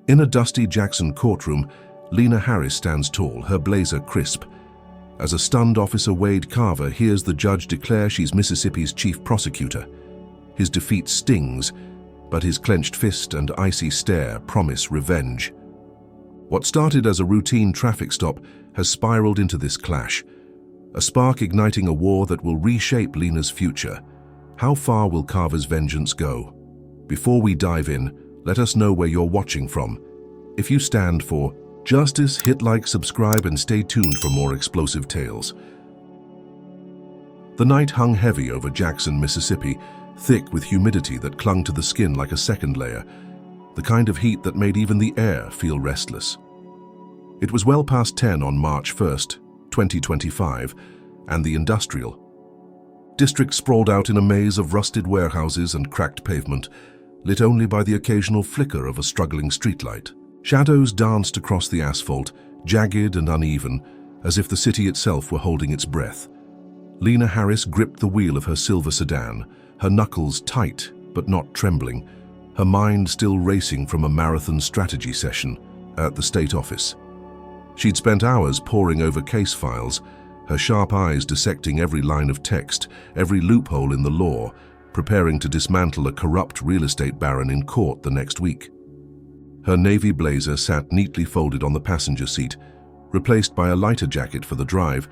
In a dusty Jackson courtroom, Lena Harris stands tall, her blazer crisp. As a stunned Officer Wade Carver hears the judge declare she's Mississippi's chief prosecutor. His defeat stings, but his clenched fist and icy stare promise revenge. What started as a routine traffic stop has spiraled into this clash, a spark igniting a war that will reshape Lena's future. How far will Carver's vengeance go? Before we dive in, let us know where you're watching from. If you stand for justice, hit like, subscribe, and stay tuned for more explosive tales. The night hung heavy over Jackson, Mississippi, thick with humidity that clung to the skin like a second layer, the kind of heat that made even the air feel restless. It was well past 10 on March 1st, 2025, and the industrial district sprawled out in a maze of rusted warehouses and cracked pavement, lit only by the occasional flicker of a struggling streetlight. Shadows danced across the asphalt, jagged and uneven, as if the city itself were holding its breath. Lena Harris gripped the wheel of her silver sedan, her knuckles tight but not trembling, her mind still racing from a marathon strategy session at the state office. She'd spent hours poring over case files, her sharp eyes dissecting every line of text, every loophole in the law, preparing to dismantle a corrupt real estate baron in court the next week. Her navy blazer sat neatly folded on the passenger seat, replaced by a lighter jacket for the drive,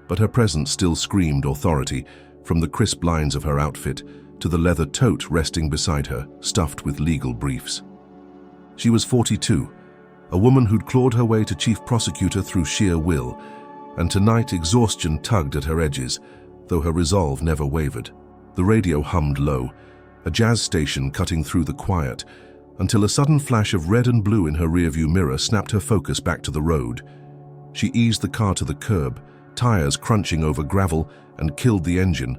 but her presence still screamed authority, from the crisp lines of her outfit to the leather tote resting beside her, stuffed with legal briefs. She was 42, a woman who'd clawed her way to chief prosecutor through sheer will, and tonight exhaustion tugged at her edges, though her resolve never wavered. The radio hummed low, a jazz station cutting through the quiet, until a sudden flash of red and blue in her rearview mirror snapped her focus back to the road. She eased the car to the curb, tires crunching over gravel, and killed the engine,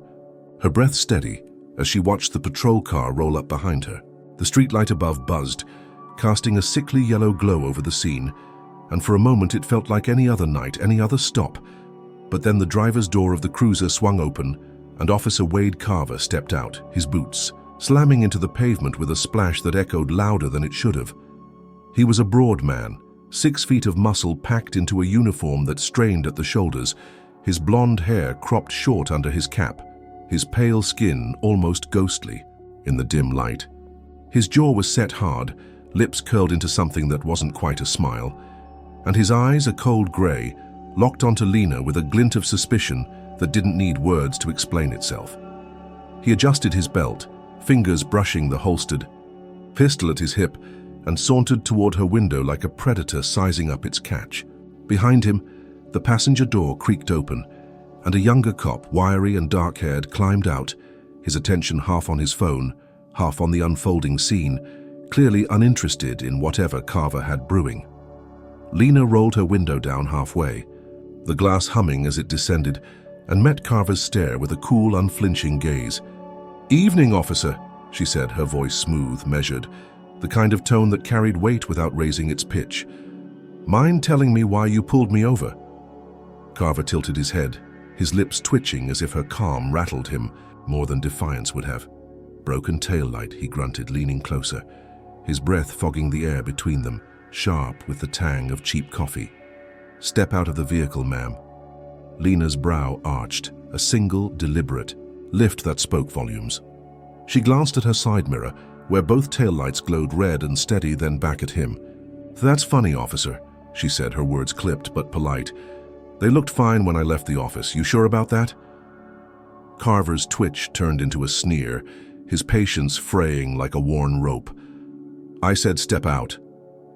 her breath steady as she watched the patrol car roll up behind her. The streetlight above buzzed, casting a sickly yellow glow over the scene, and for a moment it felt like any other night, any other stop. But then the driver's door of the cruiser swung open, and Officer Wade Carver stepped out, his boots slamming into the pavement with a splash that echoed louder than it should have. He was a broad man, 6 feet of muscle packed into a uniform that strained at the shoulders, his blonde hair cropped short under his cap, his pale skin almost ghostly in the dim light. His jaw was set hard, lips curled into something that wasn't quite a smile, and his eyes, a cold gray, locked onto Lena with a glint of suspicion that didn't need words to explain itself. He adjusted his belt, fingers brushing the holstered pistol at his hip, and sauntered toward her window like a predator sizing up its catch. Behind him, the passenger door creaked open, and a younger cop, wiry and dark-haired, climbed out, his attention half on his phone, half on the unfolding scene, clearly uninterested in whatever Carver had brewing. Lena rolled her window down halfway, the glass humming as it descended, and met Carver's stare with a cool, unflinching gaze. "Evening, officer," she said, her voice smooth, measured, the kind of tone that carried weight without raising its pitch. "Mind telling me why you pulled me over?" Carver tilted his head, his lips twitching as if her calm rattled him more than defiance would have. "Broken taillight," he grunted, leaning closer, his breath fogging the air between them, sharp with the tang of cheap coffee. "Step out of the vehicle, ma'am." Lena's brow arched, a single, deliberate lift that spoke volumes. She glanced at her side mirror, where both taillights glowed red and steady, then back at him. "That's funny, officer," she said, her words clipped but polite. "They looked fine when I left the office. You sure about that?" Carver's twitch turned into a sneer, his patience fraying like a worn rope. "I said step out.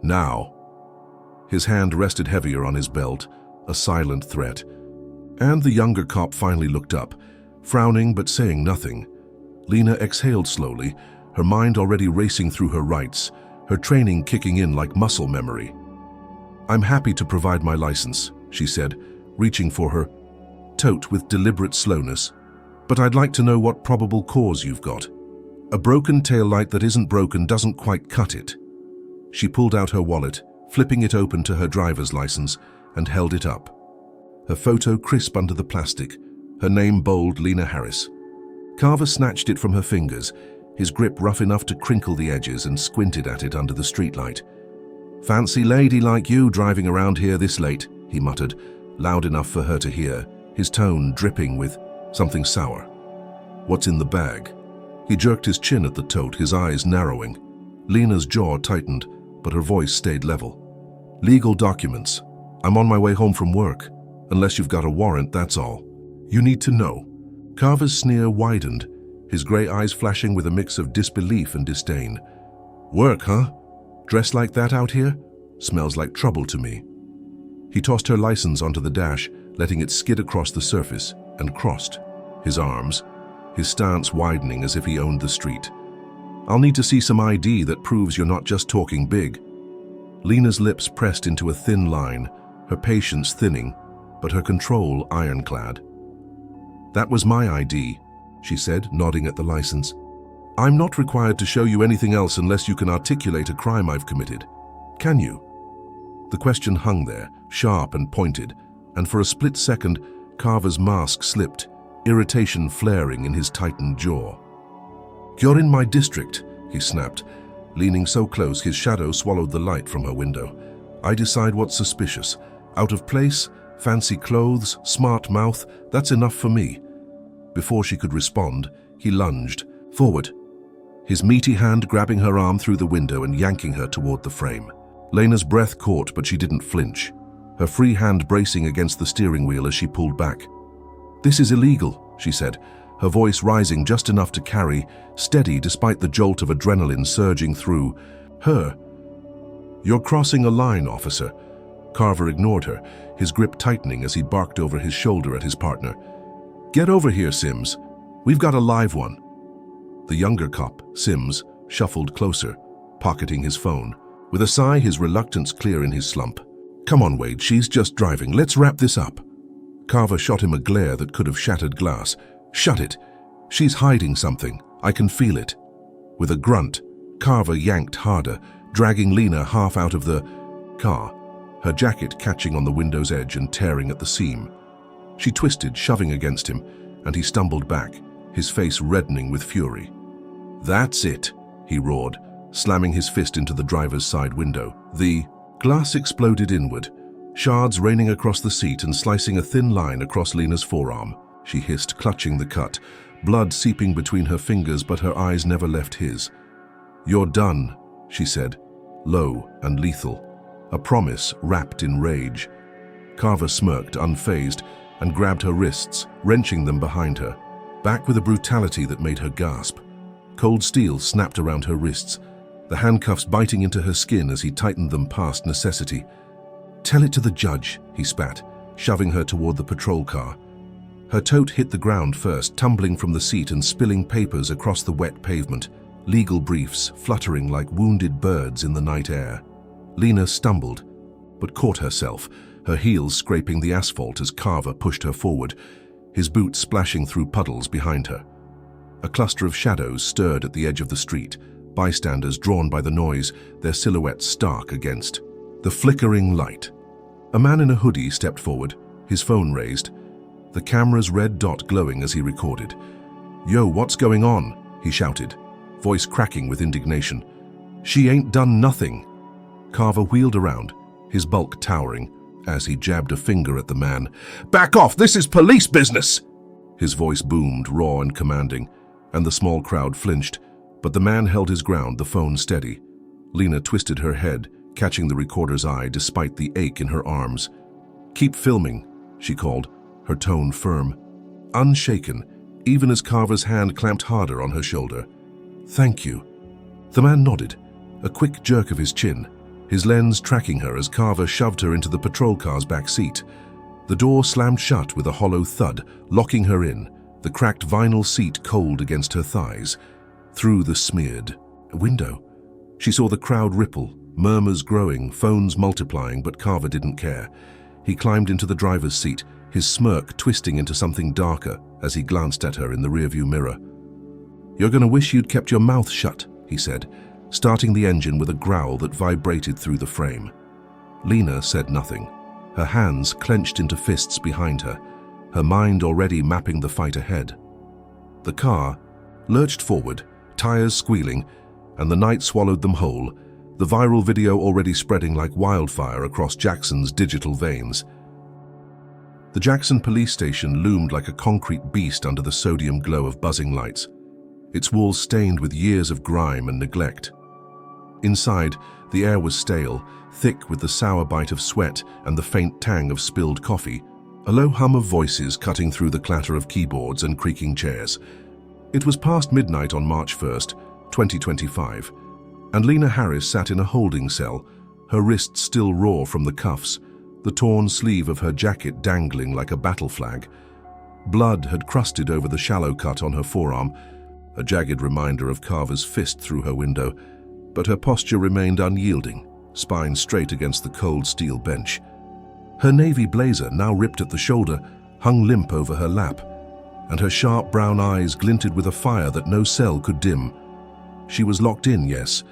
Now." His hand rested heavier on his belt, a silent threat. And the younger cop finally looked up, frowning but saying nothing. Lena exhaled slowly, her mind already racing through her rights, her training kicking in like muscle memory. "I'm happy to provide my license," she said, reaching for her tote with deliberate slowness. "But I'd like to know what probable cause you've got. A broken taillight that isn't broken doesn't quite cut it." She pulled out her wallet, flipping it open to her driver's license, and held it up. Her photo crisp under the plastic, her name bold, Lena Harris. Carver snatched it from her fingers, his grip rough enough to crinkle the edges, and squinted at it under the streetlight. "Fancy lady like you driving around here this late," he muttered, loud enough for her to hear, his tone dripping with something sour. "What's in the bag?" He jerked his chin at the tote, his eyes narrowing. Lena's jaw tightened, but her voice stayed level. "Legal documents. I'm on my way home from work. Unless you've got a warrant, that's all. You need to know." Carver's sneer widened, his gray eyes flashing with a mix of disbelief and disdain. "Work, huh? Dressed like that out here? Smells like trouble to me." He tossed her license onto the dash, letting it skid across the surface, and crossed his arms, his stance widening as if he owned the street. "I'll need to see some ID that proves you're not just talking big." Lena's lips pressed into a thin line, her patience thinning, but her control ironclad. "That was my ID," she said, nodding at the license. "I'm not required to show you anything else unless you can articulate a crime I've committed. Can you?" The question hung there, sharp and pointed, and for a split second, Carver's mask slipped, irritation flaring in his tightened jaw. "You're in my district," he snapped, leaning so close his shadow swallowed the light from her window. "I decide what's suspicious. Out of place, fancy clothes, smart mouth, that's enough for me." Before she could respond, he lunged forward, his meaty hand grabbing her arm through the window and yanking her toward the frame. Lena's breath caught, but she didn't flinch, her free hand bracing against the steering wheel as she pulled back. "This is illegal," she said, her voice rising just enough to carry, steady despite the jolt of adrenaline surging through her. "You're crossing a line, officer." Carver ignored her, his grip tightening as he barked over his shoulder at his partner. "Get over here, Sims. We've got a live one." The younger cop, Sims, shuffled closer, pocketing his phone. With a sigh, his reluctance clear in his slump. "Come on, Wade, she's just driving. Let's wrap this up." Carver shot him a glare that could have shattered glass. "Shut it. She's hiding something. I can feel it." With a grunt, Carver yanked harder, dragging Lena half out of the car, her jacket catching on the window's edge and tearing at the seam. She twisted, shoving against him, and he stumbled back, his face reddening with fury. "That's it," he roared, slamming his fist into the driver's side window. The glass exploded inward, shards raining across the seat and slicing a thin line across Lena's forearm. She hissed, clutching the cut, blood seeping between her fingers, but her eyes never left his. "You're done," she said, low and lethal, a promise wrapped in rage. Carver smirked, unfazed, and grabbed her wrists, wrenching them behind her, back with a brutality that made her gasp. Cold steel snapped around her wrists, the handcuffs biting into her skin as he tightened them past necessity. "Tell it to the judge," he spat, shoving her toward the patrol car. Her tote hit the ground first, tumbling from the seat and spilling papers across the wet pavement, legal briefs fluttering like wounded birds in the night air. Lena stumbled, but caught herself, her heels scraping the asphalt as Carver pushed her forward, his boots splashing through puddles behind her. A cluster of shadows stirred at the edge of the street, bystanders drawn by the noise, their silhouettes stark against the flickering light. A man in a hoodie stepped forward, his phone raised, the camera's red dot glowing as he recorded. "Yo, what's going on?" he shouted, voice cracking with indignation. "She ain't done nothing." Carver wheeled around, his bulk towering, as he jabbed a finger at the man. "Back off! This is police business!" His voice boomed, raw and commanding, and the small crowd flinched, but the man held his ground, the phone steady. Lena twisted her head, catching the recorder's eye despite the ache in her arms. "Keep filming," she called, her tone firm, unshaken, even as Carver's hand clamped harder on her shoulder. "Thank you." The man nodded, a quick jerk of his chin, his lens tracking her as Carver shoved her into the patrol car's back seat. The door slammed shut with a hollow thud, locking her in, the cracked vinyl seat cold against her thighs. Through the smeared window, she saw the crowd ripple, murmurs growing, phones multiplying, but Carver didn't care. He climbed into the driver's seat, his smirk twisting into something darker as he glanced at her in the rearview mirror. "You're gonna wish you'd kept your mouth shut," he said, starting the engine with a growl that vibrated through the frame. Lena said nothing, her hands clenched into fists behind her, her mind already mapping the fight ahead. The car lurched forward, tires squealing, and the night swallowed them whole, the viral video already spreading like wildfire across Jackson's digital veins. The Jackson police station loomed like a concrete beast under the sodium glow of buzzing lights, its walls stained with years of grime and neglect. Inside, the air was stale, thick with the sour bite of sweat and the faint tang of spilled coffee, a low hum of voices cutting through the clatter of keyboards and creaking chairs. It was past midnight on March 1st, 2025, and Lena Harris sat in a holding cell, her wrists still raw from the cuffs, the torn sleeve of her jacket dangling like a battle flag. Blood had crusted over the shallow cut on her forearm, a jagged reminder of Carver's fist through her window, but her posture remained unyielding, spine straight against the cold steel bench. Her navy blazer, now ripped at the shoulder, hung limp over her lap, and her sharp brown eyes glinted with a fire that no cell could dim. She was locked in, yes,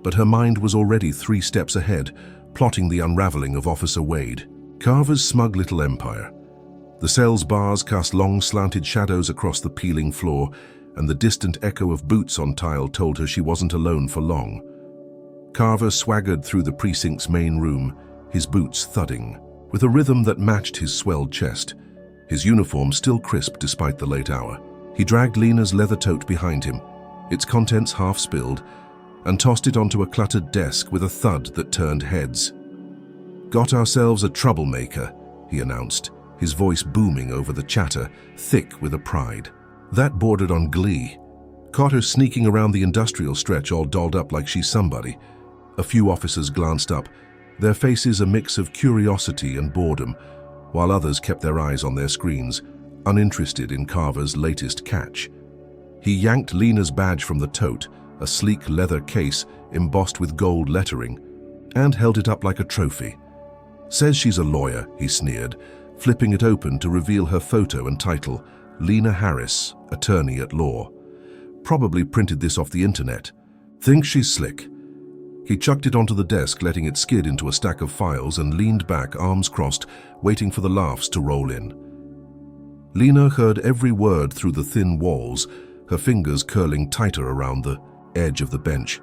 but her mind was already 3 steps ahead, plotting the unraveling of Officer Wade. Carver's smug little empire. The cell's bars cast long slanted shadows across the peeling floor, and the distant echo of boots on tile told her she wasn't alone for long. Carver swaggered through the precinct's main room, his boots thudding, with a rhythm that matched his swelled chest, his uniform still crisp despite the late hour. He dragged Lena's leather tote behind him, its contents half spilled, and tossed it onto a cluttered desk with a thud that turned heads. "Got ourselves a troublemaker," he announced, his voice booming over the chatter, thick with a pride. That bordered on glee. Caught her sneaking around the industrial stretch all dolled up like she's somebody. A few officers glanced up, their faces a mix of curiosity and boredom, while others kept their eyes on their screens, uninterested in Carver's latest catch. He yanked Lena's badge from the tote, a sleek leather case embossed with gold lettering, and held it up like a trophy. "Says she's a lawyer," he sneered, flipping it open to reveal her photo and title, Lena Harris, attorney at law. Probably printed this off the internet. "Thinks she's slick." He chucked it onto the desk, letting it skid into a stack of files, and leaned back, arms crossed, waiting for the laughs to roll in. Lena heard every word through the thin walls, her fingers curling tighter around the edge of the bench.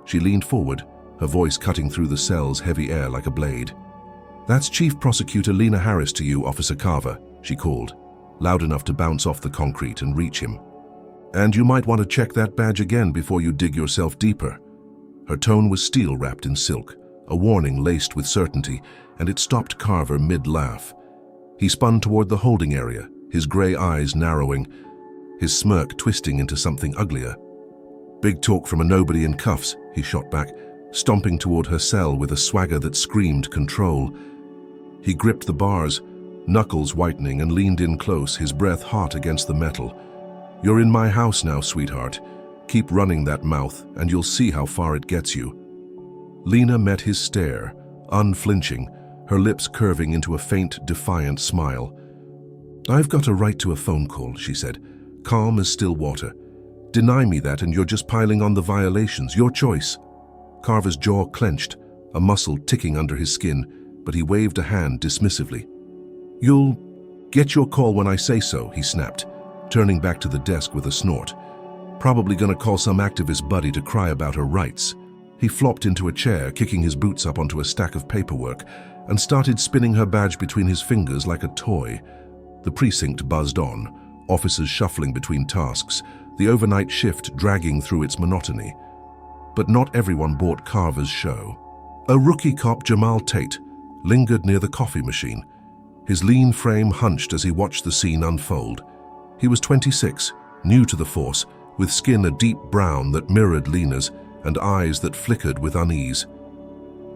She leaned forward, her voice cutting through the cell's heavy air like a blade. "That's Chief Prosecutor Lena Harris to you, Officer Carver," she called, loud enough to bounce off the concrete and reach him. "And you might want to check that badge again before you dig yourself deeper." Her tone was steel wrapped in silk, a warning laced with certainty, and it stopped Carver mid-laugh. He spun toward the holding area, his gray eyes narrowing, his smirk twisting into something uglier. "Big talk from a nobody in cuffs," he shot back, stomping toward her cell with a swagger that screamed control. He gripped the bars, knuckles whitening, and leaned in close, his breath hot against the metal. "You're in my house now, sweetheart. Keep running that mouth, and you'll see how far it gets you." Lena met his stare, unflinching, her lips curving into a faint, defiant smile. "I've got a right to a phone call," she said, calm as still water. "Deny me that and you're just piling on the violations. Your choice." Carver's jaw clenched, a muscle ticking under his skin, but he waved a hand dismissively. "You'll get your call when I say so," he snapped, turning back to the desk with a snort. "Probably gonna call some activist buddy to cry about her rights." He flopped into a chair, kicking his boots up onto a stack of paperwork, and started spinning her badge between his fingers like a toy. The precinct buzzed on, officers shuffling between tasks, the overnight shift dragging through its monotony. But not everyone bought Carver's show. A rookie cop, Jamal Tate, lingered near the coffee machine, his lean frame hunched as he watched the scene unfold. He was 26, new to the force, with skin a deep brown that mirrored Lena's and eyes that flickered with unease.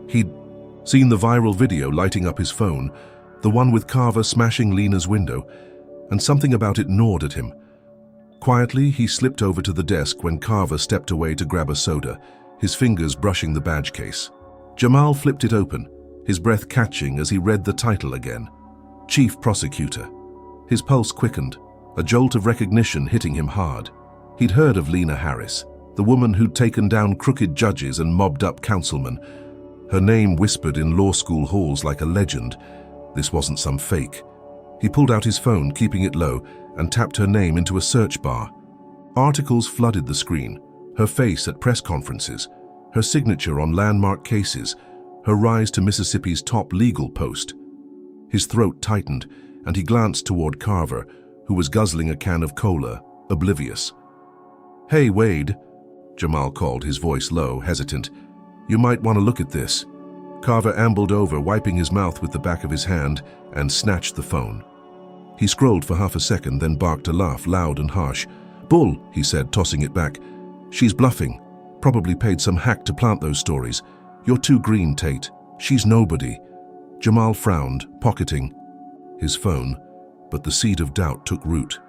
He'd seen the viral video lighting up his phone, the one with Carver smashing Lena's window, and something about it gnawed at him. Quietly, he slipped over to the desk when Carver stepped away to grab a soda, his fingers brushing the badge case. Jamal flipped it open, his breath catching as he read the title again. Chief Prosecutor. His pulse quickened, a jolt of recognition hitting him hard. He'd heard of Lena Harris, the woman who'd taken down crooked judges and mobbed up councilmen. Her name whispered in law school halls like a legend. This wasn't some fake. He pulled out his phone, keeping it low, and tapped her name into a search bar. Articles flooded the screen, her face at press conferences, her signature on landmark cases, her rise to Mississippi's top legal post. His throat tightened, and he glanced toward Carver, who was guzzling a can of cola, oblivious. "Hey, Wade," Jamal called, his voice low, hesitant. "You might want to look at this." Carver ambled over, wiping his mouth with the back of his hand, and snatched the phone. He scrolled for half a second, then barked a laugh, loud and harsh. "Bull," he said, tossing it back. "She's bluffing. Probably paid some hack to plant those stories. You're too green, Tate. She's nobody." Jamal frowned, pocketing his phone, but the seed of doubt took root.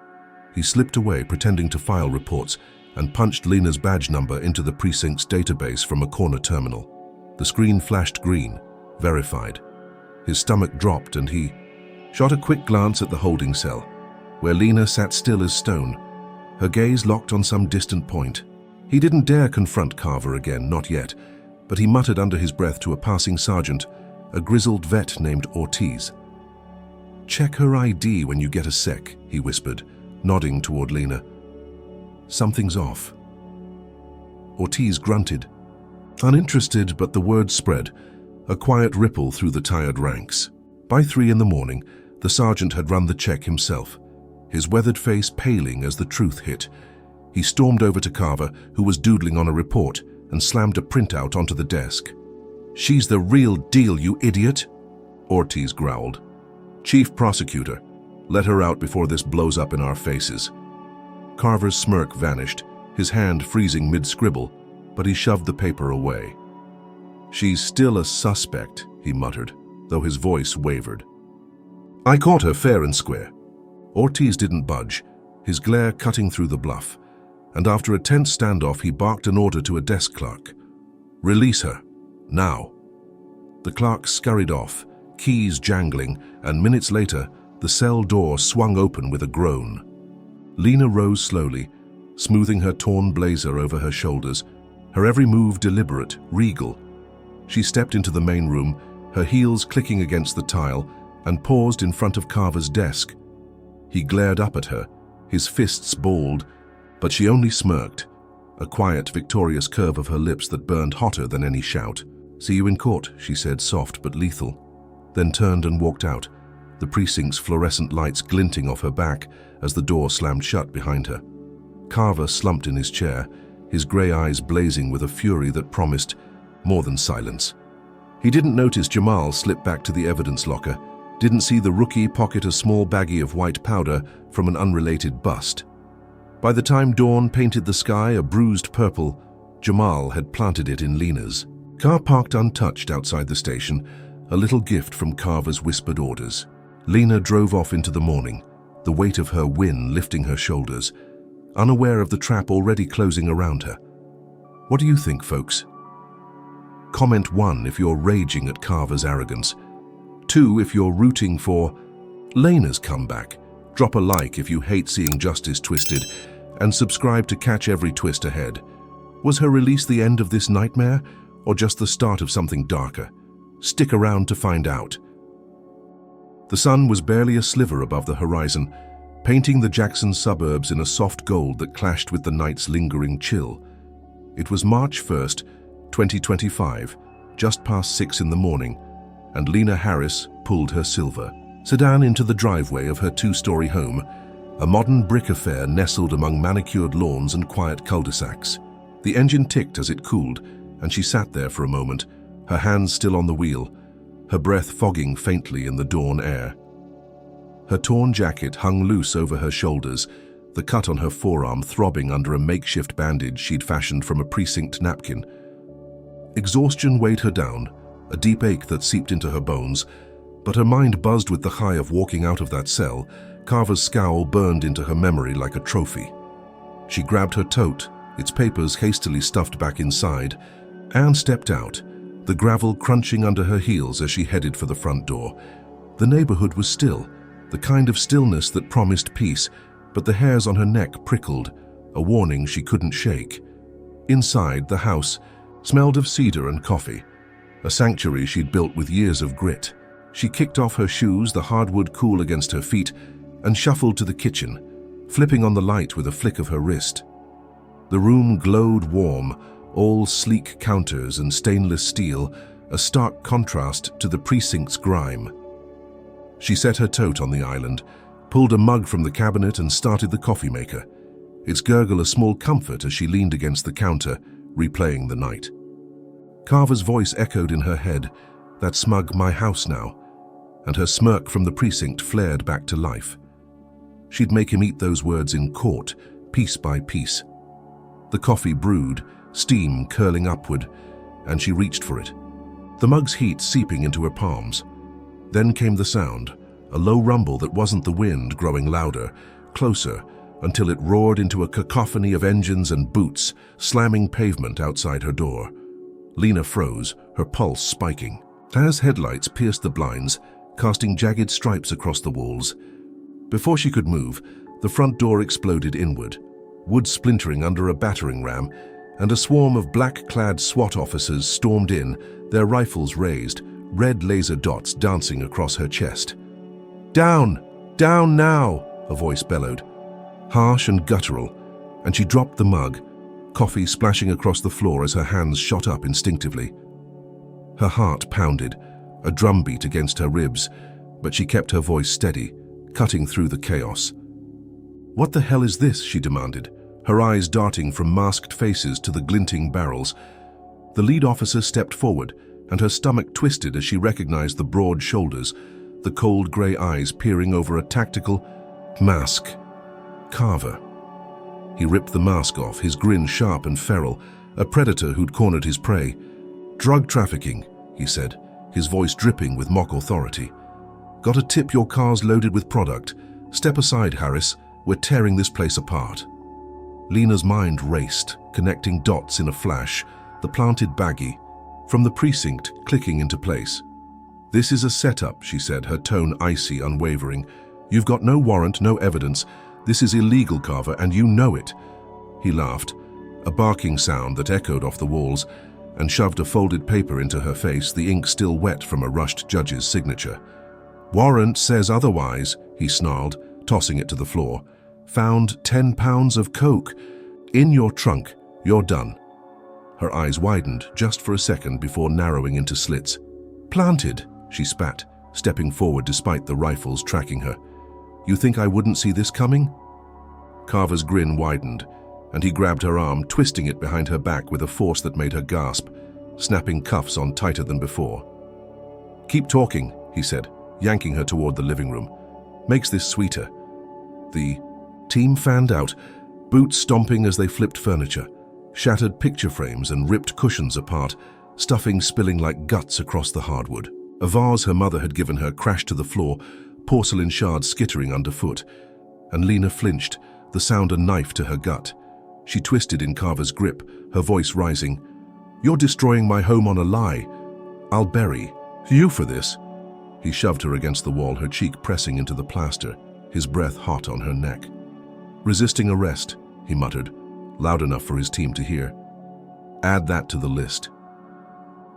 He slipped away, pretending to file reports, and punched Lena's badge number into the precinct's database from a corner terminal. The screen flashed green, verified. His stomach dropped, and he shot a quick glance at the holding cell, where Lena sat still as stone, her gaze locked on some distant point. He didn't dare confront Carver again, not yet, but he muttered under his breath to a passing sergeant, a grizzled vet named Ortiz. "Check her ID when you get a sec," he whispered, nodding toward Lena. "Something's off." Ortiz grunted, uninterested, but the word spread, a quiet ripple through the tired ranks. By 3 in the morning, the sergeant had run the check himself, his weathered face paling as the truth hit. He stormed over to Carver, who was doodling on a report, and slammed a printout onto the desk. "She's the real deal, you idiot," Ortiz growled. "Chief Prosecutor, let her out before this blows up in our faces." Carver's smirk vanished, his hand freezing mid-scribble, but he shoved the paper away. "She's still a suspect," he muttered, though his voice wavered. "I caught her fair and square." Ortiz didn't budge, his glare cutting through the bluff, and after a tense standoff he barked an order to a desk clerk. "Release her, now." The clerk scurried off, keys jangling, and minutes later, the cell door swung open with a groan. Lena rose slowly, smoothing her torn blazer over her shoulders, her every move deliberate, regal. She stepped into the main room, her heels clicking against the tile, and paused in front of Carver's desk. He glared up at her, his fists balled, but she only smirked, a quiet, victorious curve of her lips that burned hotter than any shout. "See you in court," she said, soft but lethal, then turned and walked out, the precinct's fluorescent lights glinting off her back as the door slammed shut behind her. Carver slumped in his chair, his grey eyes blazing with a fury that promised more than silence. He didn't notice Jamal slip back to the evidence locker, didn't see the rookie pocket a small baggie of white powder from an unrelated bust. By the time dawn painted the sky a bruised purple, Jamal had planted it in Lena's. Car parked untouched outside the station, a little gift from Carver's whispered orders. Lena drove off into the morning, the weight of her win lifting her shoulders, unaware of the trap already closing around her. What do you think, folks? Comment 1 if you're raging at Carver's arrogance. 2 if you're rooting for Lena's comeback. Drop a like if you hate seeing justice twisted, and subscribe to catch every twist ahead. Was her release the end of this nightmare, or just the start of something darker? Stick around to find out. The sun was barely a sliver above the horizon, painting the Jackson suburbs in a soft gold that clashed with the night's lingering chill. It was March 1st, 2025, just past 6 in the morning, and Lena Harris pulled her silver sedan into the driveway of her 2-story home, a modern brick affair nestled among manicured lawns and quiet cul-de-sacs. The engine ticked as it cooled, and she sat there for a moment, her hands still on the wheel, her breath fogging faintly in the dawn air. Her torn jacket hung loose over her shoulders, the cut on her forearm throbbing under a makeshift bandage she'd fashioned from a precinct napkin. Exhaustion weighed her down, a deep ache that seeped into her bones, but her mind buzzed with the high of walking out of that cell. Carver's scowl burned into her memory like a trophy. She grabbed her tote, its papers hastily stuffed back inside, and stepped out, the gravel crunching under her heels as she headed for the front door. The neighborhood was still, the kind of stillness that promised peace, but the hairs on her neck prickled, a warning she couldn't shake. Inside, the house smelled of cedar and coffee, a sanctuary she'd built with years of grit. She kicked off her shoes, the hardwood cool against her feet, and shuffled to the kitchen, flipping on the light with a flick of her wrist. The room glowed warm, all sleek counters and stainless steel, a stark contrast to the precinct's grime. She set her tote on the island, pulled a mug from the cabinet and started the coffee maker, its gurgle a small comfort as she leaned against the counter, replaying the night. Carver's voice echoed in her head, that smug "my house now," and her smirk from the precinct flared back to life. She'd make him eat those words in court, piece by piece. The coffee brewed, steam curling upward, and she reached for it, the mug's heat seeping into her palms. Then came the sound, a low rumble that wasn't the wind growing louder, closer, until it roared into a cacophony of engines and boots, slamming pavement outside her door. Lena froze, her pulse spiking. As headlights pierced the blinds, casting jagged stripes across the walls. Before she could move, the front door exploded inward, wood splintering under a battering ram, and a swarm of black-clad SWAT officers stormed in, their rifles raised, red laser dots dancing across her chest. "Down! Down now!" a voice bellowed, harsh and guttural, and she dropped the mug, coffee splashing across the floor as her hands shot up instinctively. Her heart pounded, a drumbeat against her ribs, but she kept her voice steady, cutting through the chaos. "What the hell is this?" she demanded, her eyes darting from masked faces to the glinting barrels. The lead officer stepped forward, and her stomach twisted as she recognized the broad shoulders, the cold grey eyes peering over a tactical mask. Carver. He ripped the mask off, his grin sharp and feral, a predator who'd cornered his prey. "Drug trafficking," he said, his voice dripping with mock authority. "Got a tip your car's loaded with product. Step aside, Harris. We're tearing this place apart." Lena's mind raced, connecting dots in a flash, the planted baggie, from the precinct clicking into place. "This is a setup," she said, her tone icy, unwavering. "You've got no warrant, no evidence. This is illegal, Carver, and you know it." He laughed, a barking sound that echoed off the walls, and shoved a folded paper into her face, the ink still wet from a rushed judge's signature. "Warrant says otherwise," he snarled, tossing it to the floor. "Found 10 pounds of coke. In your trunk. You're done." Her eyes widened just for a second before narrowing into slits. "Planted," she spat, stepping forward despite the rifles tracking her. "You think I wouldn't see this coming?" Carver's grin widened, and he grabbed her arm, twisting it behind her back with a force that made her gasp, snapping cuffs on tighter than before. "Keep talking," he said, yanking her toward the living room. "Makes this sweeter." The team fanned out, boots stomping as they flipped furniture, shattered picture frames and ripped cushions apart, stuffing spilling like guts across the hardwood. A vase her mother had given her crashed to the floor, porcelain shards skittering underfoot, and Lena flinched, the sound a knife to her gut. She twisted in Carver's grip, her voice rising. "You're destroying my home on a lie. I'll bury you for this." He shoved her against the wall, her cheek pressing into the plaster, his breath hot on her neck. "Resisting arrest," he muttered, loud enough for his team to hear. "Add that to the list."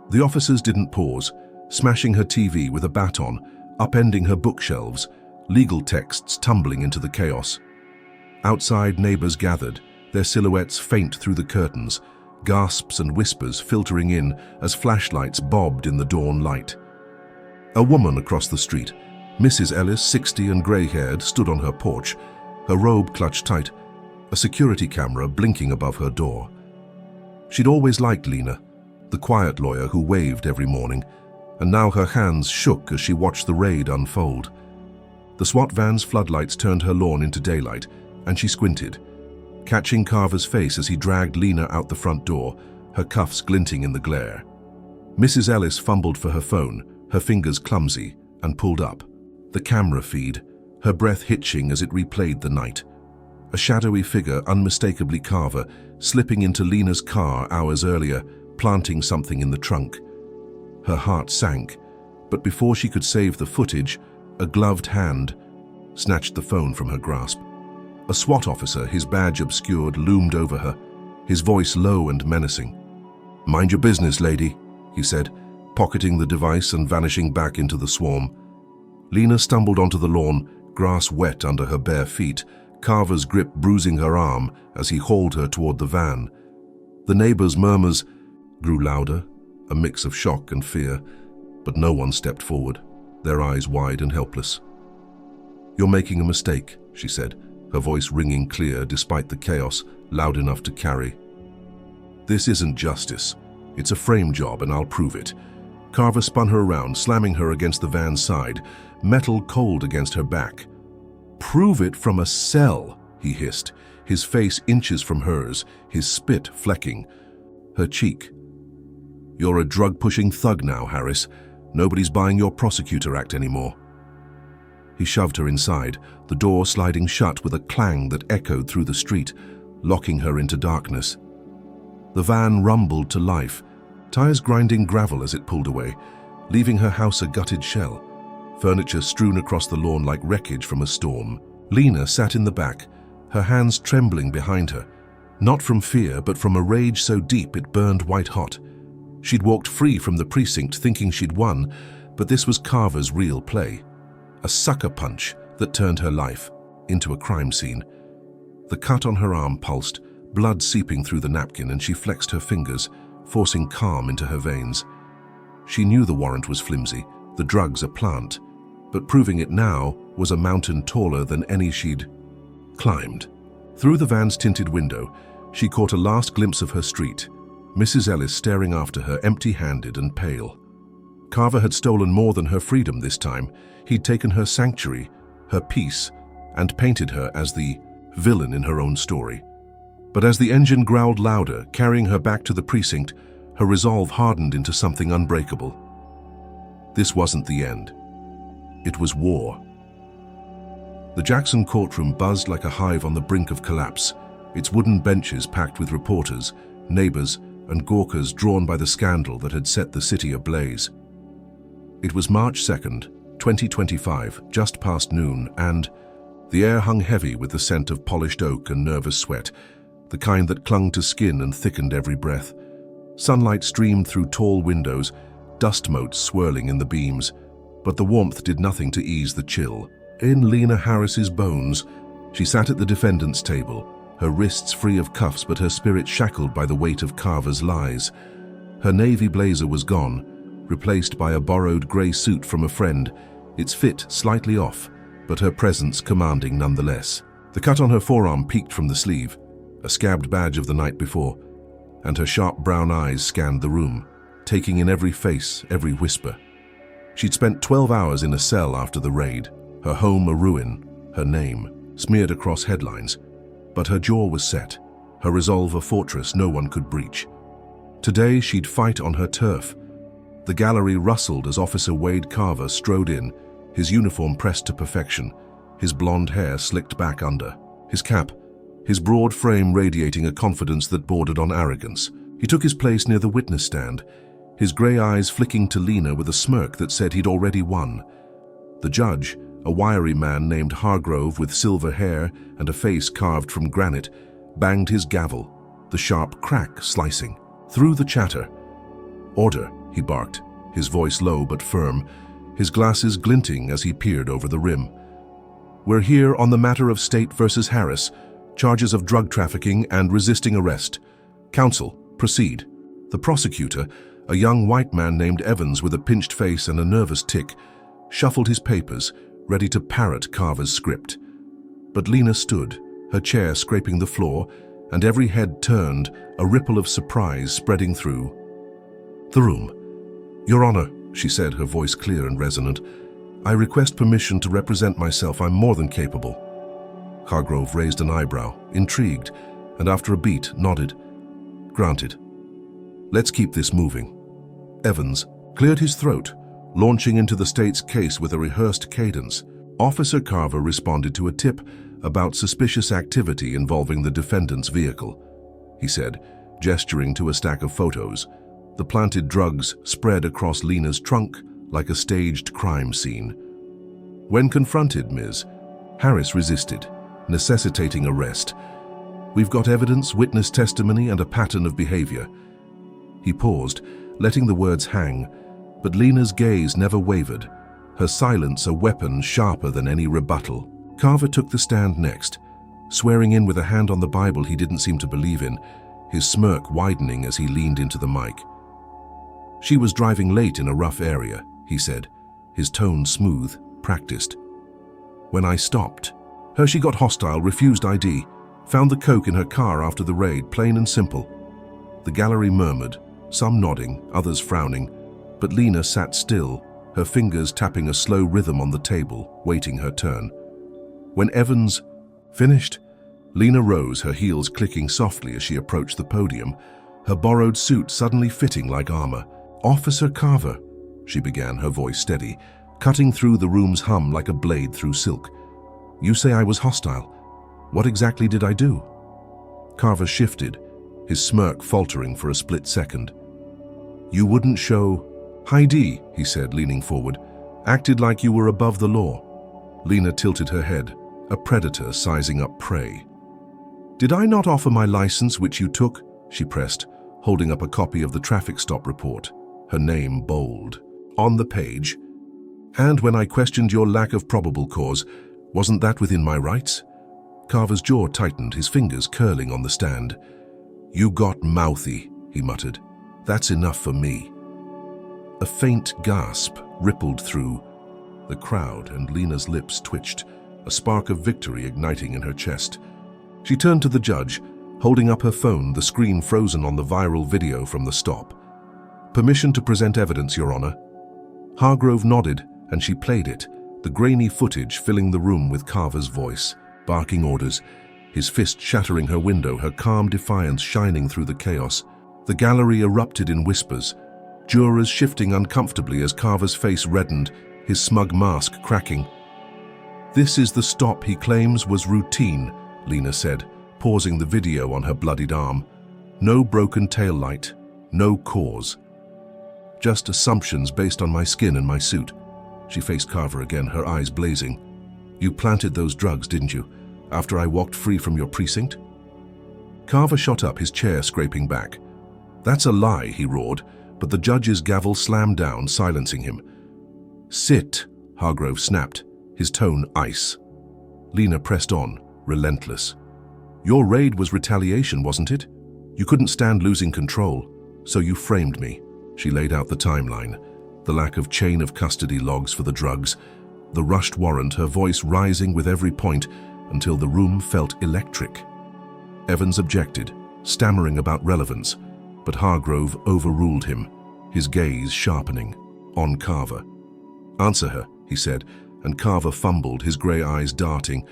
The officers didn't pause, smashing her TV with a baton, upending her bookshelves, legal texts tumbling into the chaos. Outside, neighbors gathered, their silhouettes faint through the curtains, gasps and whispers filtering in as flashlights bobbed in the dawn light. A woman across the street, Mrs. Ellis, 60 and gray-haired, stood on her porch, her robe clutched tight, a security camera blinking above her door. She'd always liked Lena, the quiet lawyer who waved every morning, and now her hands shook as she watched the raid unfold. The SWAT van's floodlights turned her lawn into daylight, and she squinted, catching Carver's face as he dragged Lena out the front door, her cuffs glinting in the glare. Mrs. Ellis fumbled for her phone, her fingers clumsy, and pulled up. The camera feed, her breath hitching as it replayed the night. A shadowy figure, unmistakably Carver, slipping into Lena's car hours earlier, planting something in the trunk. Her heart sank, but before she could save the footage, a gloved hand snatched the phone from her grasp. A SWAT officer, his badge obscured, loomed over her, his voice low and menacing. "Mind your business, lady," he said, pocketing the device and vanishing back into the swarm. Lena stumbled onto the lawn, grass wet under her bare feet, Carver's grip bruising her arm as he hauled her toward the van. The neighbors' murmurs grew louder, a mix of shock and fear, but no one stepped forward, their eyes wide and helpless. "You're making a mistake," she said, her voice ringing clear despite the chaos, loud enough to carry. "This isn't justice. It's a frame job and I'll prove it." Carver spun her around, slamming her against the van's side, metal cold against her back. "Prove it from a cell," he hissed, his face inches from hers, his spit flecking her cheek. "You're a drug-pushing thug now, Harris. Nobody's buying your Prosecutor act anymore." He shoved her inside, the door sliding shut with a clang that echoed through the street, locking her into darkness. The van rumbled to life, tires grinding gravel as it pulled away, leaving her house a gutted shell, furniture strewn across the lawn like wreckage from a storm. Lena sat in the back, her hands trembling behind her, not from fear but from a rage so deep it burned white-hot. She'd walked free from the precinct thinking she'd won, but this was Carver's real play. A sucker punch that turned her life into a crime scene. The cut on her arm pulsed, blood seeping through the napkin, and she flexed her fingers, forcing calm into her veins. She knew the warrant was flimsy, the drugs a plant, but proving it now was a mountain taller than any she'd climbed. Through the van's tinted window, she caught a last glimpse of her street, Mrs. Ellis staring after her, empty-handed and pale. Carver had stolen more than her freedom this time. He'd taken her sanctuary, her peace, and painted her as the villain in her own story. But as the engine growled louder, carrying her back to the precinct, her resolve hardened into something unbreakable. This wasn't the end. It was war. The Jackson courtroom buzzed like a hive on the brink of collapse, its wooden benches packed with reporters, neighbors, and gawkers drawn by the scandal that had set the city ablaze. It was March 2nd, 2025, just past noon, and the air hung heavy with the scent of polished oak and nervous sweat, the kind that clung to skin and thickened every breath. Sunlight streamed through tall windows, dust motes swirling in the beams, but the warmth did nothing to ease the chill. In Lena Harris's bones, she sat at the defendant's table, her wrists free of cuffs but her spirit shackled by the weight of Carver's lies. Her navy blazer was gone, replaced by a borrowed grey suit from a friend, its fit slightly off, but her presence commanding nonetheless. The cut on her forearm peeked from the sleeve, a scabbed badge of the night before, and her sharp brown eyes scanned the room, taking in every face, every whisper. She'd spent 12 hours in a cell after the raid, her home a ruin, her name smeared across headlines, but her jaw was set, her resolve a fortress no one could breach. Today she'd fight on her turf. The gallery rustled as Officer Wade Carver strode in, his uniform pressed to perfection, his blonde hair slicked back under, his cap, his broad frame radiating a confidence that bordered on arrogance. He took his place near the witness stand, his grey eyes flicking to Lena with a smirk that said he'd already won. The judge, a wiry man named Hargrove with silver hair and a face carved from granite, banged his gavel, the sharp crack slicing. Through the chatter, "Order," he barked, his voice low but firm, his glasses glinting as he peered over the rim. "We're here on the matter of State versus Harris, charges of drug trafficking and resisting arrest. Counsel, proceed." The prosecutor, a young white man named Evans with a pinched face and a nervous tic, shuffled his papers, ready to parrot Carver's script. But Lena stood, her chair scraping the floor, and every head turned, a ripple of surprise spreading through the room. "Your Honor," she said, her voice clear and resonant, "I request permission to represent myself. I'm more than capable." Hargrove raised an eyebrow, intrigued, and after a beat nodded. "Granted. Let's keep this moving." Evans cleared his throat, launching into the state's case with a rehearsed cadence. Officer Carver responded to a tip about suspicious activity involving the defendant's vehicle. He said, gesturing to a stack of photos. The planted drugs spread across Lena's trunk like a staged crime scene. When confronted, Ms. Harris resisted, necessitating arrest. "We've got evidence, witness testimony, and a pattern of behavior." He paused, letting the words hang, but Lena's gaze never wavered, her silence a weapon sharper than any rebuttal. Carver took the stand next, swearing in with a hand on the Bible he didn't seem to believe in, his smirk widening as he leaned into the mic. "She was driving late in a rough area," he said, his tone smooth, practiced. "When I stopped, she got hostile, refused ID, found the coke in her car after the raid, plain and simple." The gallery murmured, some nodding, others frowning, but Lena sat still, her fingers tapping a slow rhythm on the table, waiting her turn. When Evans finished, Lena rose, her heels clicking softly as she approached the podium, her borrowed suit suddenly fitting like armor. "Officer Carver," she began, her voice steady, cutting through the room's hum like a blade through silk. "You say I was hostile. What exactly did I do?" Carver shifted, his smirk faltering for a split second. "You wouldn't show ID," he said, leaning forward. "Acted like you were above the law." Lena tilted her head, a predator sizing up prey. "Did I not offer my license, which you took?" she pressed, holding up a copy of the traffic stop report, her name bold. "On the page. And when I questioned your lack of probable cause, wasn't that within my rights?" Carver's jaw tightened, his fingers curling on the stand. "You got mouthy," he muttered. "That's enough for me." A faint gasp rippled through the crowd and Lena's lips twitched, a spark of victory igniting in her chest. She turned to the judge, holding up her phone, the screen frozen on the viral video from the stop. "Permission to present evidence, Your Honor." Hargrove nodded, and she played it, the grainy footage filling the room with Carver's voice, barking orders, his fist shattering her window, her calm defiance shining through the chaos. The gallery erupted in whispers, jurors shifting uncomfortably as Carver's face reddened, his smug mask cracking. "This is the stop he claims was routine," Lena said, pausing the video on her bloodied arm. "No broken taillight, no cause. Just assumptions based on my skin and my suit." She faced Carver again, her eyes blazing. "You planted those drugs, didn't you, after I walked free from your precinct?" Carver shot up, his chair scraping back. "That's a lie," he roared, but the judge's gavel slammed down, silencing him. "Sit," Hargrove snapped, his tone ice. Lena pressed on, relentless. "Your raid was retaliation, wasn't it? You couldn't stand losing control, so you framed me." She laid out the timeline, the lack of chain of custody logs for the drugs, the rushed warrant, her voice rising with every point until the room felt electric. Evans objected, stammering about relevance, but Hargrove overruled him, his gaze sharpening, on Carver. "Answer her," he said, and Carver fumbled, his grey eyes darting.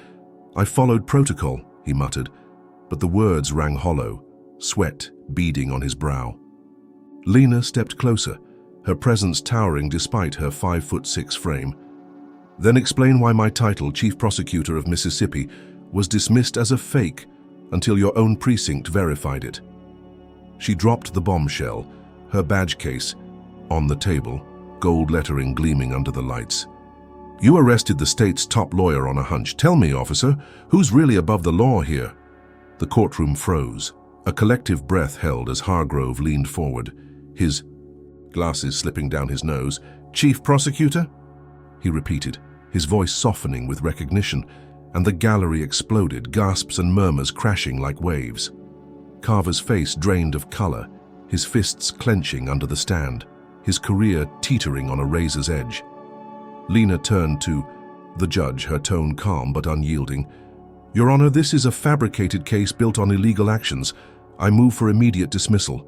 "I followed protocol," he muttered, but the words rang hollow, sweat beading on his brow. Lena stepped closer, her presence towering despite her 5'6" frame. "Then explain why my title, Chief Prosecutor of Mississippi, was dismissed as a fake until your own precinct verified it." She dropped the bombshell, her badge case, on the table, gold lettering gleaming under the lights. "You arrested the state's top lawyer on a hunch. Tell me, officer, who's really above the law here?" The courtroom froze, a collective breath held as Hargrove leaned forward, his glasses slipping down his nose. "Chief Prosecutor?" he repeated, his voice softening with recognition, and the gallery exploded, gasps and murmurs crashing like waves. Carver's face drained of color, his fists clenching under the stand, his career teetering on a razor's edge. Lena turned to the judge, her tone calm but unyielding. "Your Honor, this is a fabricated case built on illegal actions. I move for immediate dismissal."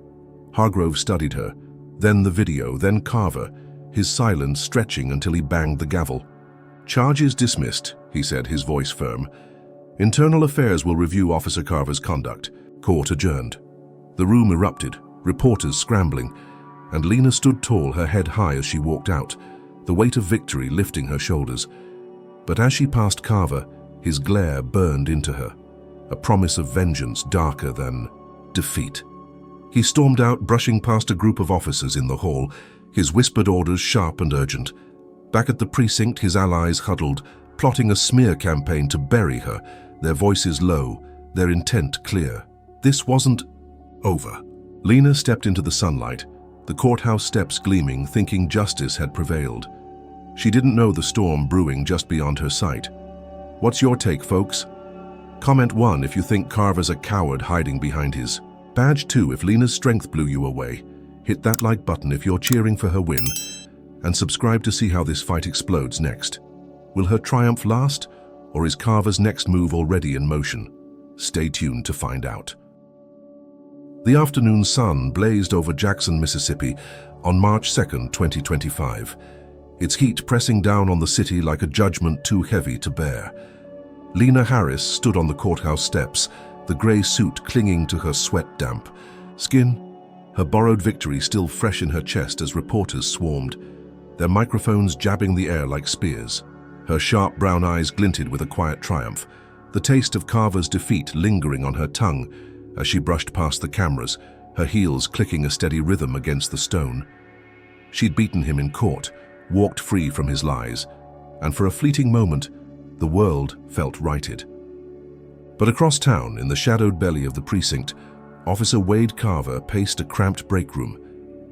Hargrove studied her, then the video, then Carver, his silence stretching until he banged the gavel. "Charges dismissed," he said, his voice firm. "Internal Affairs will review Officer Carver's conduct. Court adjourned." The room erupted, reporters scrambling, and Lena stood tall, her head high as she walked out, the weight of victory lifting her shoulders. But as she passed Carver, his glare burned into her, a promise of vengeance darker than defeat. He stormed out, brushing past a group of officers in the hall, his whispered orders sharp and urgent. Back at the precinct, his allies huddled, plotting a smear campaign to bury her, their voices low, their intent clear. This wasn't over. Lena stepped into the sunlight, the courthouse steps gleaming, thinking justice had prevailed. She didn't know the storm brewing just beyond her sight. "What's your take, folks? Comment 1 if you think Carver's a coward hiding behind his Badge 2 if Lena's strength blew you away. Hit that like button if you're cheering for her win. And subscribe to see how this fight explodes next. Will her triumph last, or is Carver's next move already in motion? Stay tuned to find out. The afternoon sun blazed over Jackson, Mississippi on March 2, 2025. Its heat pressing down on the city like a judgment too heavy to bear. Lena Harris stood on the courthouse steps, the gray suit clinging to her sweat-damp skin, her borrowed victory still fresh in her chest as reporters swarmed, their microphones jabbing the air like spears. Her sharp brown eyes glinted with a quiet triumph, the taste of Carver's defeat lingering on her tongue as she brushed past the cameras, her heels clicking a steady rhythm against the stone. She'd beaten him in court, walked free from his lies, and for a fleeting moment, the world felt righted. But across town, in the shadowed belly of the precinct, Officer Wade Carver paced a cramped break room,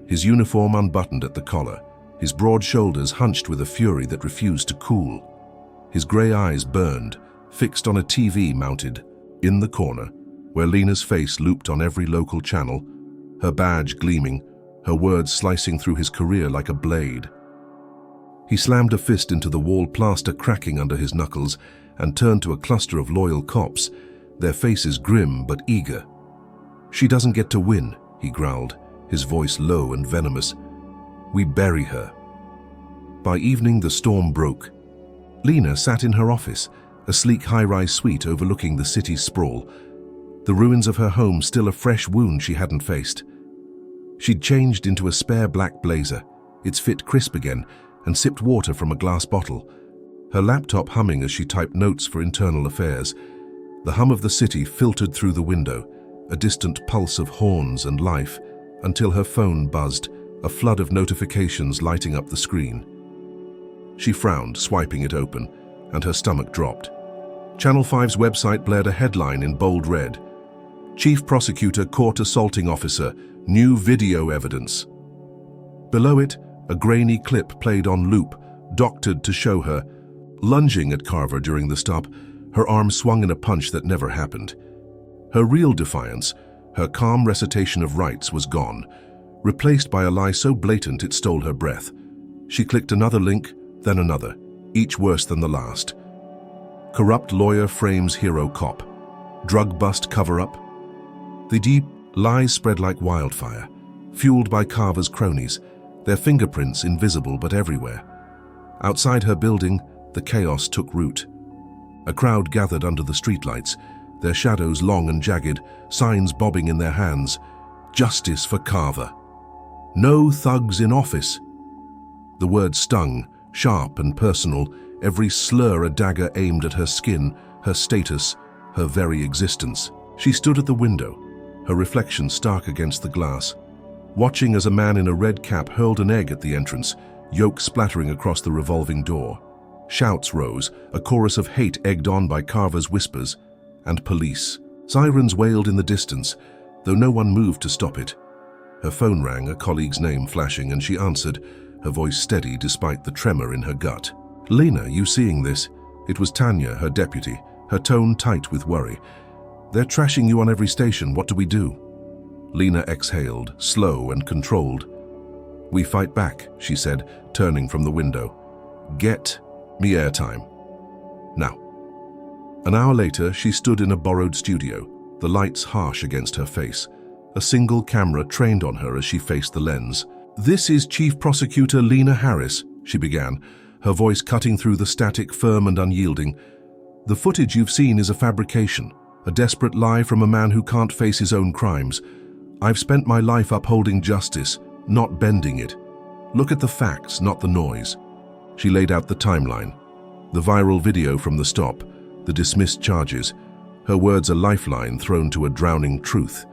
his uniform unbuttoned at the collar, his broad shoulders hunched with a fury that refused to cool. His gray eyes burned, fixed on a TV mounted in the corner, where Lena's face looped on every local channel, her badge gleaming, her words slicing through his career like a blade. He slammed a fist into the wall, plaster cracking under his knuckles, and turned to a cluster of loyal cops, their faces grim but eager. "She doesn't get to win," he growled, his voice low and venomous. "We bury her." By evening, the storm broke. Lena sat in her office, a sleek high-rise suite overlooking the city's sprawl, the ruins of her home still a fresh wound she hadn't faced. She'd changed into a spare black blazer, its fit crisp again, and sipped water from a glass bottle, her laptop humming as she typed notes for internal affairs. The hum of the city filtered through the window, a distant pulse of horns and life, until her phone buzzed, a flood of notifications lighting up the screen. She frowned, swiping it open, and her stomach dropped. Channel 5's website blared a headline in bold red: "Chief Prosecutor caught assaulting officer, new video evidence." Below it, a grainy clip played on loop, doctored to show her, lunging at Carver during the stop, her arm swung in a punch that never happened. Her real defiance, her calm recitation of rights, was gone, replaced by a lie so blatant it stole her breath. She clicked another link, then another, each worse than the last. Corrupt lawyer frames hero cop. Drug bust cover-up. The deep lies spread like wildfire, fueled by Carver's cronies, their fingerprints invisible but everywhere. Outside her building, the chaos took root. A crowd gathered under the streetlights, their shadows long and jagged, signs bobbing in their hands. "Justice for Carver. No thugs in office." The word stung, sharp and personal, every slur a dagger aimed at her skin, her status, her very existence. She stood at the window, her reflection stark against the glass, watching as a man in a red cap hurled an egg at the entrance, yolk splattering across the revolving door. Shouts rose, a chorus of hate egged on by Carver's whispers, and police. Sirens wailed in the distance, though no one moved to stop it. Her phone rang, a colleague's name flashing, and she answered, her voice steady despite the tremor in her gut. "Lena, you seeing this?" It was Tanya, her deputy, her tone tight with worry. "They're trashing you on every station. What do we do?" Lena exhaled, slow and controlled. "We fight back," she said, turning from the window. "Get me airtime. Now." An hour later, she stood in a borrowed studio, the lights harsh against her face, a single camera trained on her as she faced the lens. "This is Chief Prosecutor Lena Harris," she began, her voice cutting through the static, firm and unyielding. "The footage you've seen is a fabrication, a desperate lie from a man who can't face his own crimes. I've spent my life upholding justice, not bending it. Look at the facts, not the noise." She laid out the timeline, the viral video from the stop, the dismissed charges, her words a lifeline thrown to a drowning truth.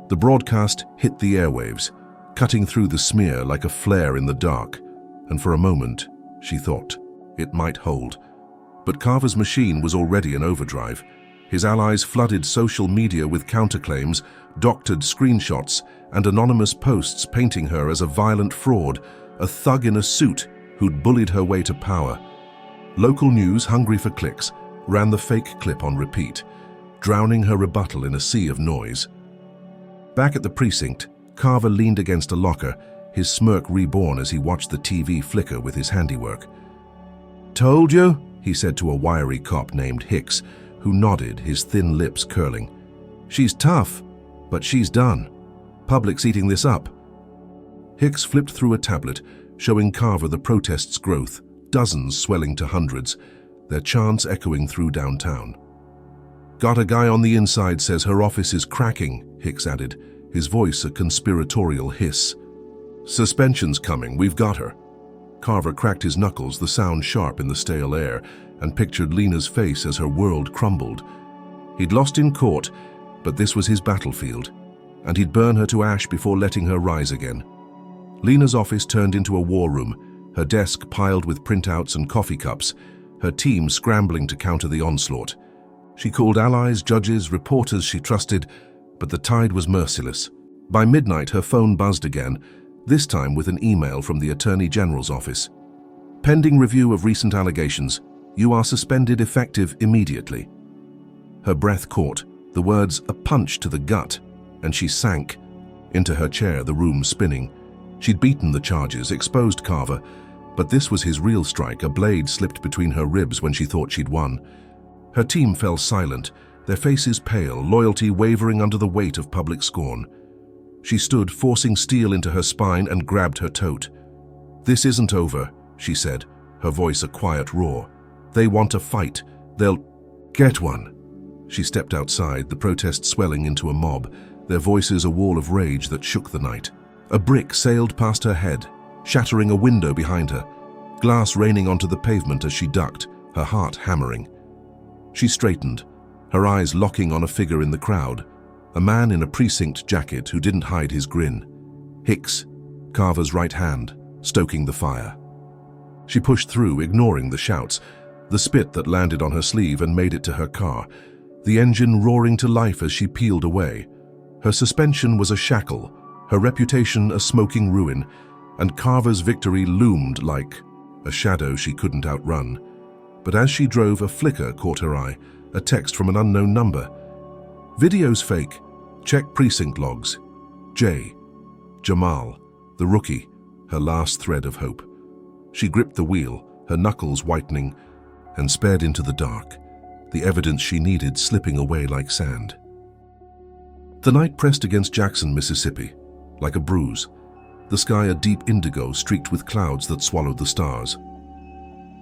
The broadcast hit the airwaves, cutting through the smear like a flare in the dark, and for a moment, she thought, it might hold. But Carver's machine was already in overdrive. His allies flooded social media with counterclaims, doctored screenshots, and anonymous posts painting her as a violent fraud, a thug in a suit who'd bullied her way to power. Local news, hungry for clicks, ran the fake clip on repeat, drowning her rebuttal in a sea of noise. Back at the precinct, Carver leaned against a locker, his smirk reborn as he watched the TV flicker with his handiwork. "Told you?" he said to a wiry cop named Hicks, who nodded, his thin lips curling. "She's tough, but she's done. Public's eating this up." Hicks flipped through a tablet, showing Carver the protest's growth, dozens swelling to hundreds, their chants echoing through downtown. "Got a guy on the inside says her office is cracking," Hicks added, his voice a conspiratorial hiss. "Suspension's coming, we've got her." Carver cracked his knuckles, the sound sharp in the stale air, and pictured Lena's face as her world crumbled. He'd lost in court, but this was his battlefield, and he'd burn her to ash before letting her rise again. Lena's office turned into a war room, her desk piled with printouts and coffee cups, her team scrambling to counter the onslaught. She called allies, judges, reporters she trusted, but the tide was merciless. By midnight, her phone buzzed again, this time with an email from the Attorney General's office. "Pending review of recent allegations. You are suspended effective immediately." Her breath caught, the words a punch to the gut, and she sank into her chair, the room spinning. She'd beaten the charges, exposed Carver, but this was his real strike. A blade slipped between her ribs when she thought she'd won. Her team fell silent, their faces pale, loyalty wavering under the weight of public scorn. She stood, forcing steel into her spine, and grabbed her tote. "This isn't over," she said, her voice a quiet roar. "They want a fight. They'll get one." She stepped outside, the protest swelling into a mob, their voices a wall of rage that shook the night. A brick sailed past her head, shattering a window behind her, glass raining onto the pavement as she ducked, her heart hammering. She straightened, her eyes locking on a figure in the crowd, a man in a precinct jacket who didn't hide his grin. Hicks, Carver's right hand, stoking the fire. She pushed through, ignoring the shouts, the spit that landed on her sleeve and made it to her car, the engine roaring to life as she peeled away. Her suspension was a shackle, her reputation a smoking ruin, and Carver's victory loomed like a shadow she couldn't outrun. But as she drove, a flicker caught her eye, a text from an unknown number. "Video's fake. Check precinct logs. J. Jamal, the rookie," her last thread of hope. She gripped the wheel, her knuckles whitening, and sped into the dark, the evidence she needed slipping away like sand. The night pressed against Jackson, Mississippi, like a bruise, the sky a deep indigo streaked with clouds that swallowed the stars.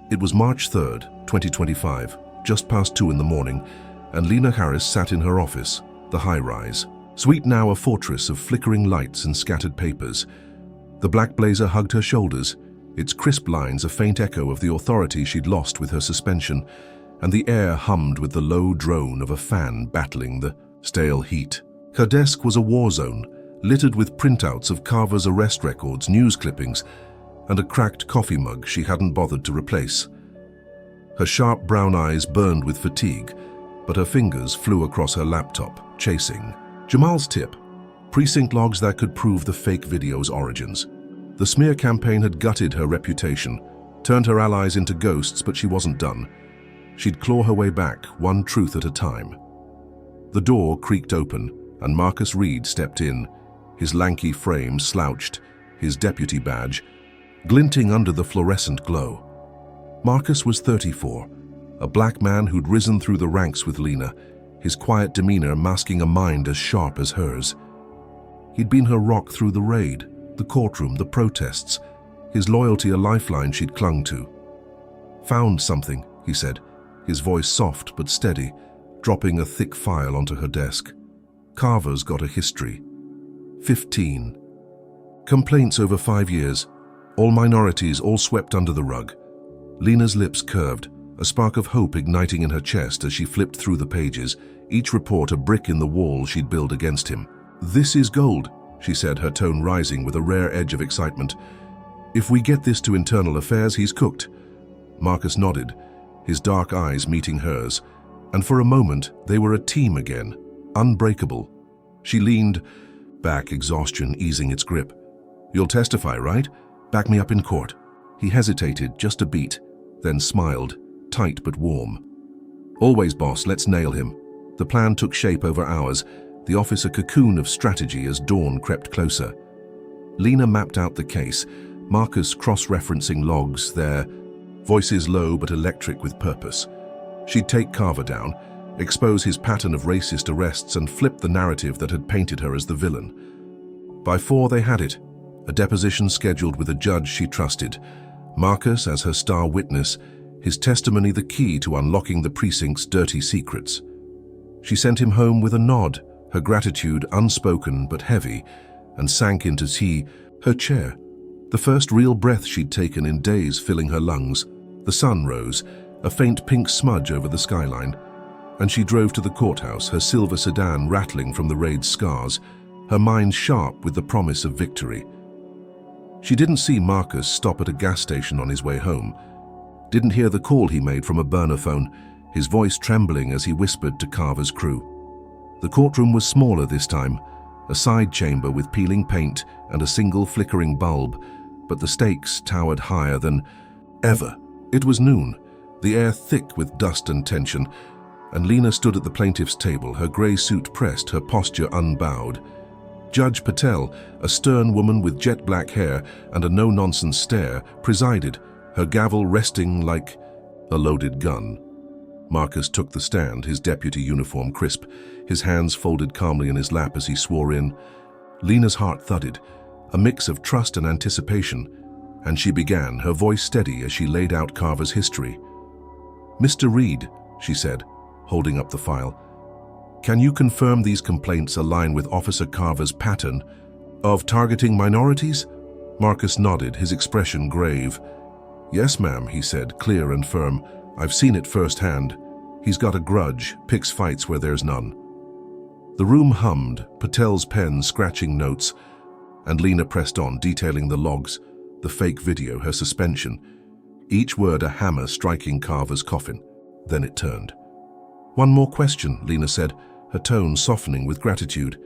It was March 3rd, 2025, just past 2 in the morning, and Lena Harris sat in her office, the high-rise, sweet now a fortress of flickering lights and scattered papers. The black blazer hugged her shoulders, its crisp lines a faint echo of the authority she'd lost with her suspension, and the air hummed with the low drone of a fan battling the stale heat. Her desk was a war zone, littered with printouts of Carver's arrest records, news clippings, and a cracked coffee mug she hadn't bothered to replace. Her sharp brown eyes burned with fatigue, but her fingers flew across her laptop, chasing Jamal's tip, precinct logs that could prove the fake video's origins. The smear campaign had gutted her reputation, turned her allies into ghosts, but she wasn't done. She'd claw her way back, one truth at a time. The door creaked open, and Marcus Reed stepped in, his lanky frame slouched, his deputy badge glinting under the fluorescent glow. Marcus was 34, a black man who'd risen through the ranks with Lena, his quiet demeanor masking a mind as sharp as hers. He'd been her rock through the raid, the courtroom, the protests, his loyalty a lifeline she'd clung to. "Found something," he said, his voice soft but steady, dropping a thick file onto her desk. "Carver's got a history. 15. Complaints over 5 years, all minorities, all swept under the rug." Lena's lips curved, a spark of hope igniting in her chest as she flipped through the pages, each report a brick in the wall she'd built against him. "This is gold," she said, her tone rising with a rare edge of excitement. "If we get this to internal affairs, he's cooked." Marcus nodded, his dark eyes meeting hers, and for a moment they were a team again, unbreakable. She leaned back, exhaustion easing its grip. "You'll testify, right? Back me up in court." He hesitated just a beat, then smiled, tight but warm. "Always, boss, let's nail him." The plan took shape over hours, the office a cocoon of strategy as dawn crept closer. Lena mapped out the case, Marcus cross-referencing logs, their voices low but electric with purpose. She'd take Carver down, expose his pattern of racist arrests, and flip the narrative that had painted her as the villain. By 4 they had it, a deposition scheduled with a judge she trusted, Marcus as her star witness, his testimony the key to unlocking the precinct's dirty secrets. She sent him home with a nod, her gratitude unspoken but heavy, and sank into her chair. The first real breath she'd taken in days filling her lungs. The sun rose, a faint pink smudge over the skyline, and she drove to the courthouse, her silver sedan rattling from the raid's scars, her mind sharp with the promise of victory. She didn't see Marcus stop at a gas station on his way home, didn't hear the call he made from a burner phone, his voice trembling as he whispered to Carver's crew. The courtroom was smaller this time, a side chamber with peeling paint and a single flickering bulb, but the stakes towered higher than ever. It was noon, the air thick with dust and tension, and Lena stood at the plaintiff's table, her grey suit pressed, her posture unbowed. Judge Patel, a stern woman with jet black hair and a no-nonsense stare, presided, her gavel resting like a loaded gun. Marcus took the stand, his deputy uniform crisp, his hands folded calmly in his lap as he swore in. Lena's heart thudded, a mix of trust and anticipation, and she began, her voice steady as she laid out Carver's history. "Mr. Reed," she said, holding up the file, "can you confirm these complaints align with Officer Carver's pattern of targeting minorities?" Marcus nodded, his expression grave. "Yes, ma'am," he said, clear and firm. "I've seen it firsthand. He's got a grudge, picks fights where there's none." The room hummed, Patel's pen scratching notes, and Lena pressed on, detailing the logs, the fake video, her suspension, each word a hammer striking Carver's coffin. Then it turned. "One more question," Lena said, her tone softening with gratitude.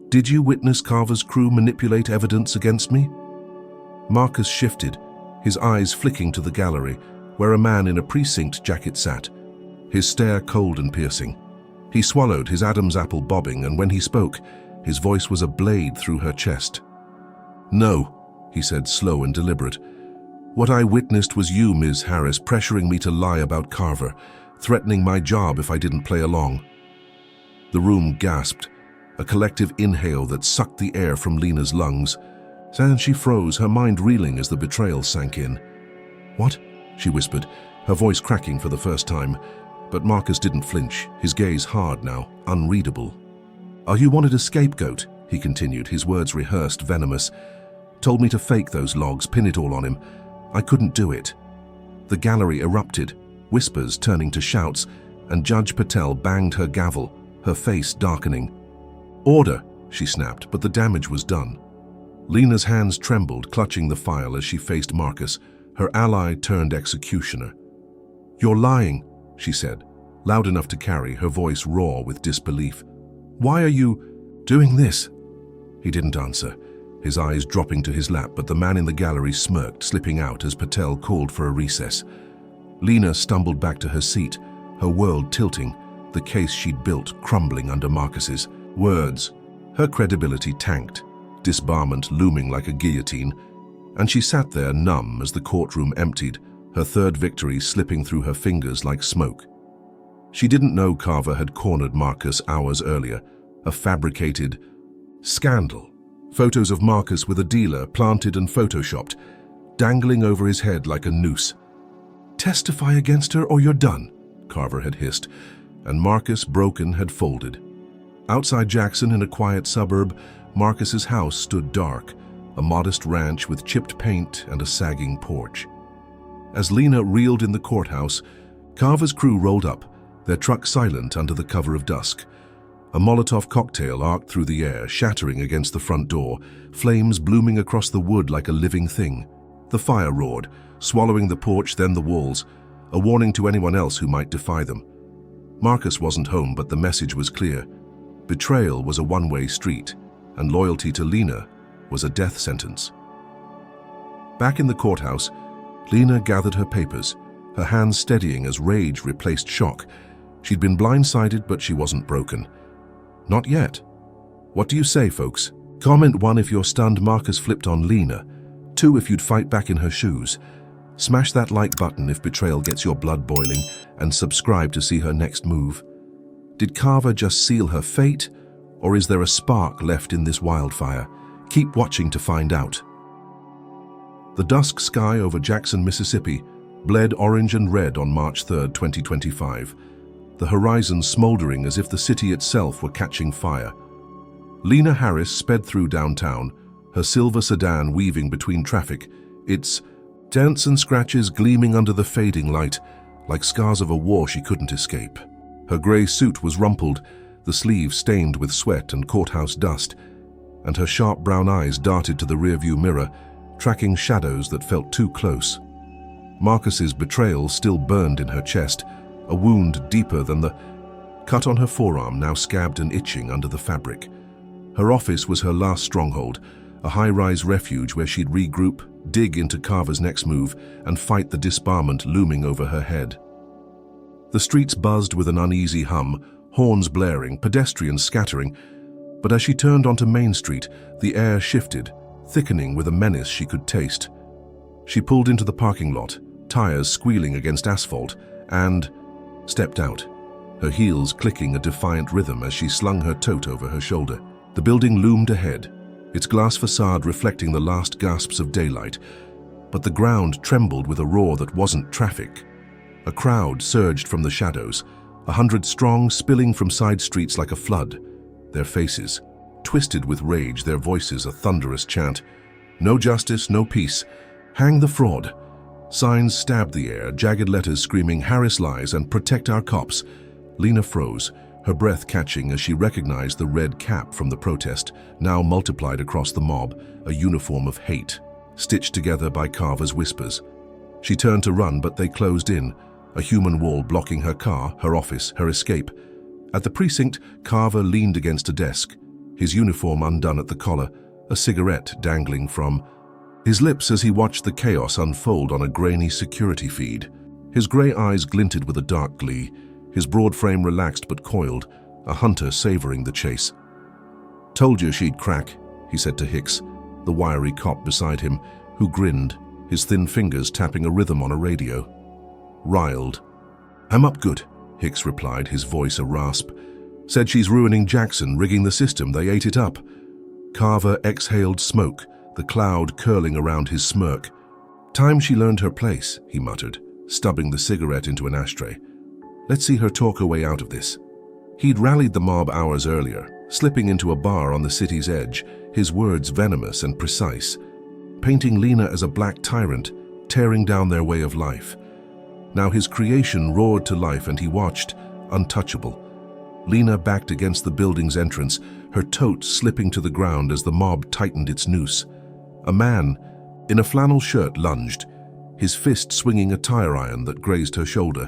"Did you witness Carver's crew manipulate evidence against me?" Marcus shifted, his eyes flicking to the gallery, where a man in a precinct jacket sat, his stare cold and piercing. He swallowed, his Adam's apple bobbing, and when he spoke, his voice was a blade through her chest. "No," he said, slow and deliberate. "What I witnessed was you, Ms. Harris, pressuring me to lie about Carver, threatening my job if I didn't play along." The room gasped, a collective inhale that sucked the air from Lena's lungs, and she froze, her mind reeling as the betrayal sank in. "What?" she whispered, her voice cracking for the first time. But Marcus didn't flinch, his gaze hard now, unreadable. "You wanted a scapegoat," he continued, his words rehearsed, venomous. "Told me to fake those logs, pin it all on him. I couldn't do it." The gallery erupted, whispers turning to shouts, and Judge Patel banged her gavel, her face darkening. "Order," she snapped, but the damage was done. Lena's hands trembled, clutching the file as she faced Marcus, her ally turned executioner. "You're lying," she said, loud enough to carry, her voice raw with disbelief. "Why are you doing this?" He didn't answer, his eyes dropping to his lap, but the man in the gallery smirked, slipping out as Patel called for a recess. Lena stumbled back to her seat, her world tilting, the case she'd built crumbling under Marcus's words. Her credibility tanked, disbarment looming like a guillotine, and she sat there numb as the courtroom emptied, her third victory slipping through her fingers like smoke. She didn't know Carver had cornered Marcus hours earlier, a fabricated scandal. Photos of Marcus with a dealer planted and photoshopped, dangling over his head like a noose. "Testify against her or you're done," Carver had hissed, and Marcus, broken, had folded. Outside Jackson, in a quiet suburb, Marcus's house stood dark, a modest ranch with chipped paint and a sagging porch. As Lena reeled in the courthouse, Carver's crew rolled up, their truck silent under the cover of dusk. A Molotov cocktail arced through the air, shattering against the front door, flames blooming across the wood like a living thing. The fire roared, swallowing the porch, then the walls, a warning to anyone else who might defy them. Marcus wasn't home, but the message was clear. Betrayal was a one-way street, and loyalty to Lena was a death sentence. Back in the courthouse, Lena gathered her papers, her hands steadying as rage replaced shock. She'd been blindsided, but she wasn't broken. Not yet. What do you say, folks? Comment 1 if you're stunned Marcus flipped on Lena, 2 if you'd fight back in her shoes. Smash that like button if betrayal gets your blood boiling, and subscribe to see her next move. Did Carver just seal her fate, or is there a spark left in this wildfire? Keep watching to find out. The dusk sky over Jackson, Mississippi, bled orange and red on March 3, 2025, the horizon smoldering as if the city itself were catching fire. Lena Harris sped through downtown, her silver sedan weaving between traffic, its dents and scratches gleaming under the fading light, like scars of a war she couldn't escape. Her gray suit was rumpled, the sleeves stained with sweat and courthouse dust, and her sharp brown eyes darted to the rearview mirror, tracking shadows that felt too close. Marcus's betrayal still burned in her chest, a wound deeper than the cut on her forearm, now scabbed and itching under the fabric. Her office was her last stronghold, a high-rise refuge where she'd regroup, dig into Carver's next move, and fight the disbarment looming over her head. The streets buzzed with an uneasy hum, horns blaring, pedestrians scattering, but as she turned onto Main Street, the air shifted, thickening with a menace she could taste. She pulled into the parking lot, tires squealing against asphalt, and stepped out, her heels clicking a defiant rhythm as she slung her tote over her shoulder. The building loomed ahead, its glass facade reflecting the last gasps of daylight, but the ground trembled with a roar that wasn't traffic. A crowd surged from the shadows, 100 strong, spilling from side streets like a flood, their faces twisted with rage, their voices a thunderous chant. No justice, no peace. Hang the fraud. Signs stabbed the air, jagged letters screaming Harris lies and protect our cops. Lena froze, her breath catching as she recognized the red cap from the protest, now multiplied across the mob, a uniform of hate, stitched together by Carver's whispers. She turned to run, but they closed in, a human wall blocking her car, her office, her escape. At the precinct, Carver leaned against a desk, his uniform undone at the collar, a cigarette dangling from his lips as he watched the chaos unfold on a grainy security feed. His gray eyes glinted with a dark glee, his broad frame relaxed but coiled, a hunter savoring the chase. "Told you she'd crack," he said to Hicks, the wiry cop beside him, who grinned, his thin fingers tapping a rhythm on a radio. Riled. "I'm up good," Hicks replied, his voice a rasp. "Said she's ruining Jackson, rigging the system, they ate it up." Carver exhaled smoke, the cloud curling around his smirk. "Time she learned her place," he muttered, stubbing the cigarette into an ashtray. "Let's see her talk her way out of this." He'd rallied the mob hours earlier, slipping into a bar on the city's edge, his words venomous and precise, painting Lena as a black tyrant, tearing down their way of life. Now his creation roared to life and he watched, untouchable. Lena backed against the building's entrance, her tote slipping to the ground as the mob tightened its noose. A man in a flannel shirt lunged, his fist swinging a tire iron that grazed her shoulder,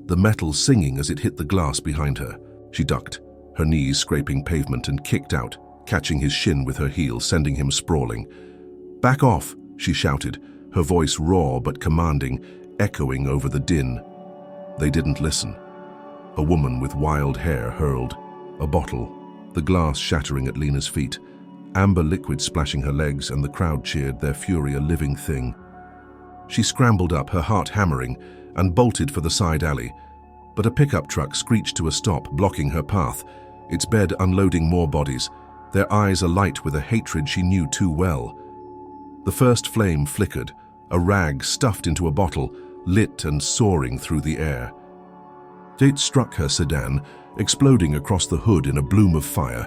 the metal singing as it hit the glass behind her. She ducked, her knees scraping pavement, and kicked out, catching his shin with her heel, sending him sprawling. "Back off," she shouted, her voice raw but commanding, echoing over the din. They didn't listen. A woman with wild hair hurled a bottle, the glass shattering at Lena's feet, amber liquid splashing her legs, and the crowd cheered, their fury a living thing. She scrambled up, her heart hammering, and bolted for the side alley, but a pickup truck screeched to a stop, blocking her path, its bed unloading more bodies, their eyes alight with a hatred she knew too well. The first flame flickered, a rag stuffed into a bottle, lit and soaring through the air. It struck her sedan, exploding across the hood in a bloom of fire,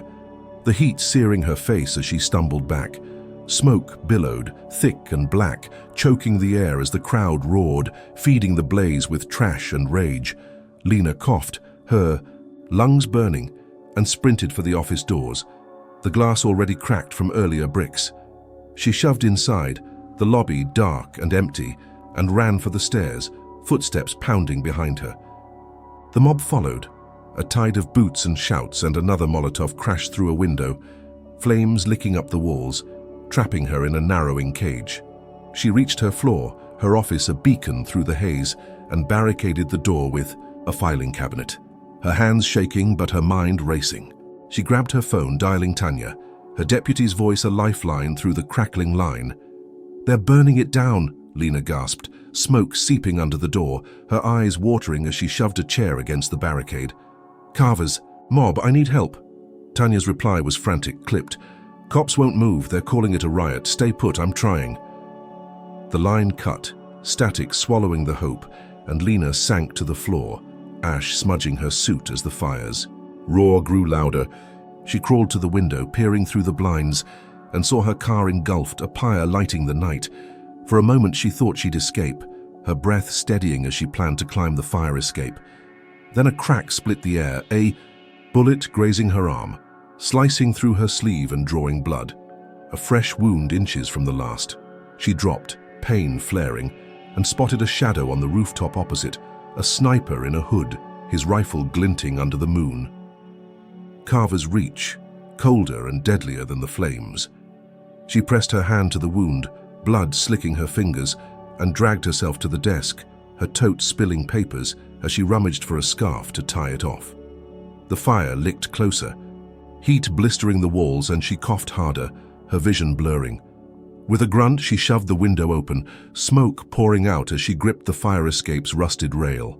the heat searing her face as she stumbled back. Smoke billowed, thick and black, choking the air as the crowd roared, feeding the blaze with trash and rage. Lena coughed, her lungs burning, and sprinted for the office doors, the glass already cracked from earlier bricks. She shoved inside, the lobby dark and empty, and ran for the stairs, footsteps pounding behind her. The mob followed, a tide of boots and shouts, and another Molotov crashed through a window, flames licking up the walls, trapping her in a narrowing cage. She reached her floor, her office a beacon through the haze, and barricaded the door with a filing cabinet, her hands shaking but her mind racing. She grabbed her phone, dialing Tanya, her deputy's voice a lifeline through the crackling line. "They're burning it down," Lena gasped, smoke seeping under the door, her eyes watering as she shoved a chair against the barricade. "Carver's. Mob, I need help." Tanya's reply was frantic, clipped. "Cops won't move, they're calling it a riot. Stay put, I'm trying." The line cut, static swallowing the hope, and Lena sank to the floor, ash smudging her suit as the fires. Roar grew louder. She crawled to the window, peering through the blinds, and saw her car engulfed, a pyre lighting the night. For a moment she thought she'd escape, her breath steadying as she planned to climb the fire escape. Then a crack split the air, a bullet grazing her arm, slicing through her sleeve and drawing blood. A fresh wound inches from the last. She dropped, pain flaring, and spotted a shadow on the rooftop opposite, a sniper in a hood, his rifle glinting under the moon. Carver's reach, colder and deadlier than the flames. She pressed her hand to the wound, blood slicking her fingers, and dragged herself to the desk, her tote spilling papers as she rummaged for a scarf to tie it off. The fire licked closer, heat blistering the walls, and she coughed harder, her vision blurring. With a grunt, she shoved the window open, smoke pouring out as she gripped the fire escape's rusted rail.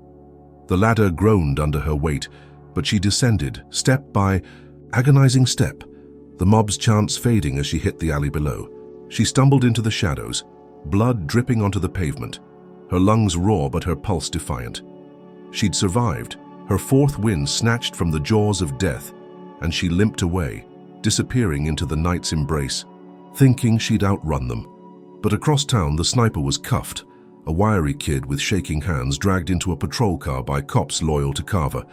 The ladder groaned under her weight, but she descended, step by agonizing step, the mob's chants fading as she hit the alley below. She stumbled into the shadows, blood dripping onto the pavement, her lungs raw but her pulse defiant. She'd survived, her fourth wind snatched from the jaws of death, and she limped away, disappearing into the night's embrace, thinking she'd outrun them. But across town the sniper was cuffed, a wiry kid with shaking hands dragged into a patrol car by cops loyal to Carver.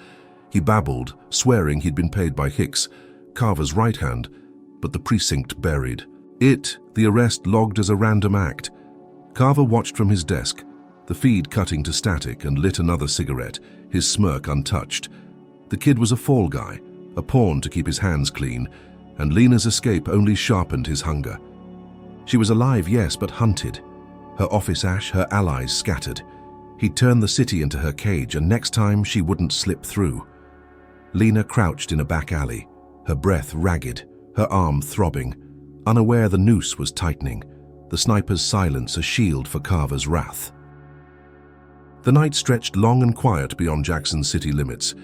He babbled, swearing he'd been paid by Hick's, Carver's right hand, but the precinct buried. The arrest logged as a random act. Carver watched from his desk, the feed cutting to static, and lit another cigarette, his smirk untouched. The kid was a fall guy, a pawn to keep his hands clean, and Lena's escape only sharpened his hunger. She was alive, yes, but hunted. Her office ash, her allies scattered. He'd turned the city into her cage, and next time she wouldn't slip through. Lena crouched in a back alley, her breath ragged, her arm throbbing, unaware the noose was tightening, the sniper's silence a shield for Carver's wrath. The night stretched long and quiet beyond Jackson's city limits,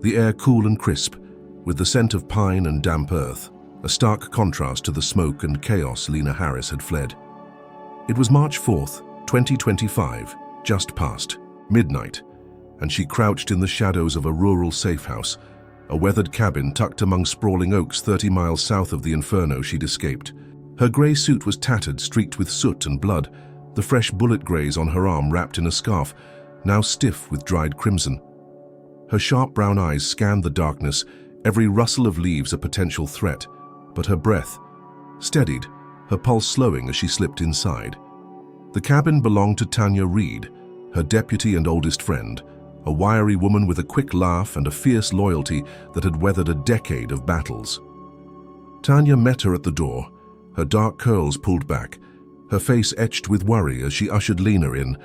the air cool and crisp, with the scent of pine and damp earth, a stark contrast to the smoke and chaos Lena Harris had fled. It was March 4th, 2025, just past midnight, and she crouched in the shadows of a rural safe house, a weathered cabin tucked among sprawling oaks 30 miles south of the inferno she'd escaped. Her grey suit was tattered, streaked with soot and blood, the fresh bullet graze on her arm wrapped in a scarf, now stiff with dried crimson. Her sharp brown eyes scanned the darkness, every rustle of leaves a potential threat, but her breath steadied, her pulse slowing as she slipped inside. The cabin belonged to Tanya Reed, her deputy and oldest friend, a wiry woman with a quick laugh and a fierce loyalty that had weathered a decade of battles. Tanya met her at the door, her dark curls pulled back, her face etched with worry as she ushered Lena in,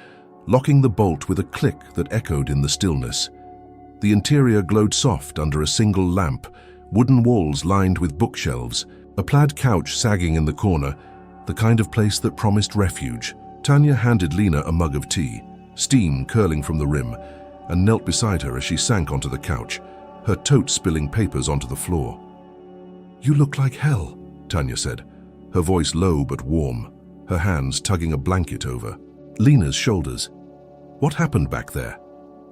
locking the bolt with a click that echoed in the stillness. The interior glowed soft under a single lamp, wooden walls lined with bookshelves, a plaid couch sagging in the corner, the kind of place that promised refuge. Tanya handed Lena a mug of tea, steam curling from the rim, and knelt beside her as she sank onto the couch, her tote spilling papers onto the floor. "You look like hell," Tanya said, her voice low but warm, her hands tugging a blanket over Lena's shoulders. "What happened back there?"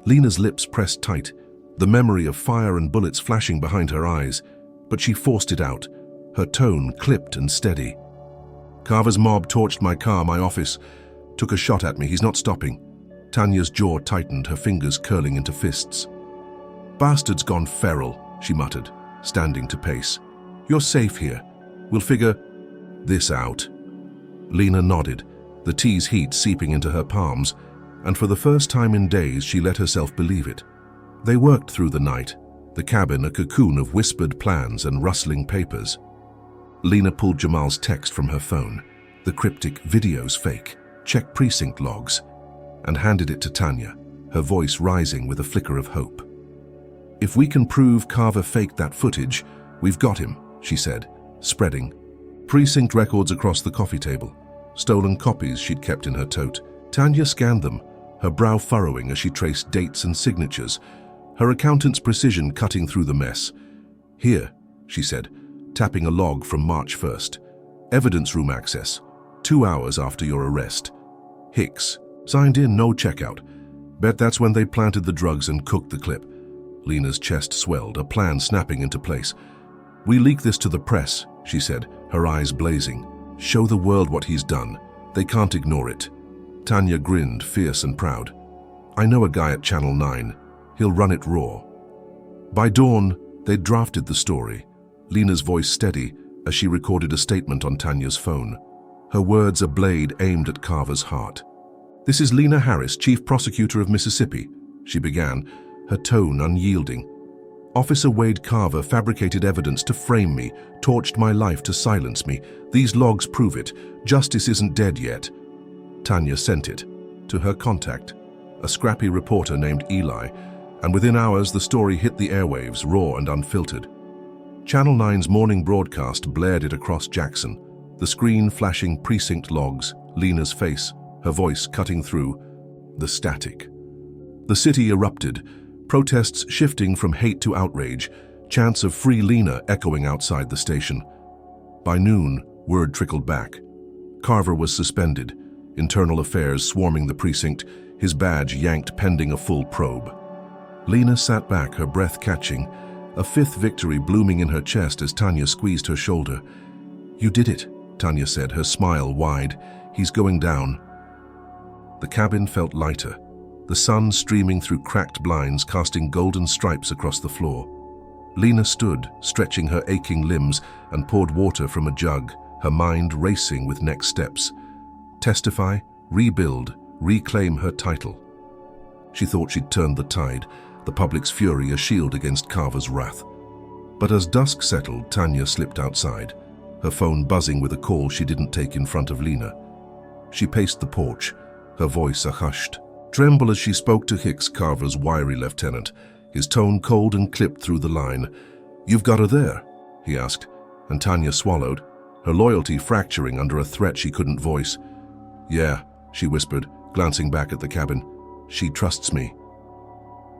Lena's lips pressed tight, the memory of fire and bullets flashing behind her eyes, but she forced it out, her tone clipped and steady. "Carver's mob torched my car, my office, took a shot at me. He's not stopping." Tanya's jaw tightened, her fingers curling into fists. "Bastard's gone feral," she muttered, standing to pace. "You're safe here. We'll figure this out." Lena nodded, the tea's heat seeping into her palms, and for the first time in days she let herself believe it. They worked through the night, the cabin a cocoon of whispered plans and rustling papers. Lena pulled Jamal's text from her phone, the cryptic "video's fake, check precinct logs," and handed it to Tanya, her voice rising with a flicker of hope. "If we can prove Carver faked that footage, "We've got him," she said, spreading. Precinct records across the coffee table, stolen copies she'd kept in her tote. Tanya scanned them, her brow furrowing as she traced dates and signatures, her accountant's precision cutting through the mess. "Here," she said, tapping a log from March 1st. "Evidence room access, 2 hours after your arrest. Hicks. Signed in, no checkout. Bet that's when they planted the drugs and cooked the clip." Lena's chest swelled, a plan snapping into place. "We leak this to the press," she said, her eyes blazing. "Show the world what he's done. They can't ignore it." Tanya grinned, fierce and proud. "I know a guy at Channel 9. He'll run it raw." By dawn, they'd drafted the story, Lena's voice steady as she recorded a statement on Tanya's phone, her words a blade aimed at Carver's heart. "This is Lena Harris, Chief Prosecutor of Mississippi," she began, her tone unyielding. "Officer Wade Carver fabricated evidence to frame me, torched my life to silence me. These logs prove it. Justice isn't dead yet." Tanya sent it to her contact, a scrappy reporter named Eli, and within hours the story hit the airwaves, raw and unfiltered. Channel 9's morning broadcast blared it across Jackson, the screen flashing precinct logs, Lena's face, her voice cutting through the static. The city erupted, protests shifting from hate to outrage, chants of "Free Lena" echoing outside the station. By noon, word trickled back. Carver was suspended, internal affairs swarming the precinct, his badge yanked pending a full probe. Lena sat back, her breath catching, a fifth victory blooming in her chest as Tanya squeezed her shoulder. "You did it," Tanya said, her smile wide. "He's going down." The cabin felt lighter, the sun streaming through cracked blinds, casting golden stripes across the floor. Lena stood, stretching her aching limbs, and poured water from a jug, her mind racing with next steps. Testify, rebuild, reclaim her title. She thought she'd turned the tide, the public's fury a shield against Carver's wrath. But as dusk settled, Tanya slipped outside, her phone buzzing with a call she didn't take in front of Lena. She paced the porch, her voice a hushed tremble as she spoke to Hicks, Carver's wiry lieutenant, his tone cold and clipped through the line. "You've got her there?" he asked, and Tanya swallowed, her loyalty fracturing under a threat she couldn't voice. "Yeah," she whispered, glancing back at the cabin. "She trusts me."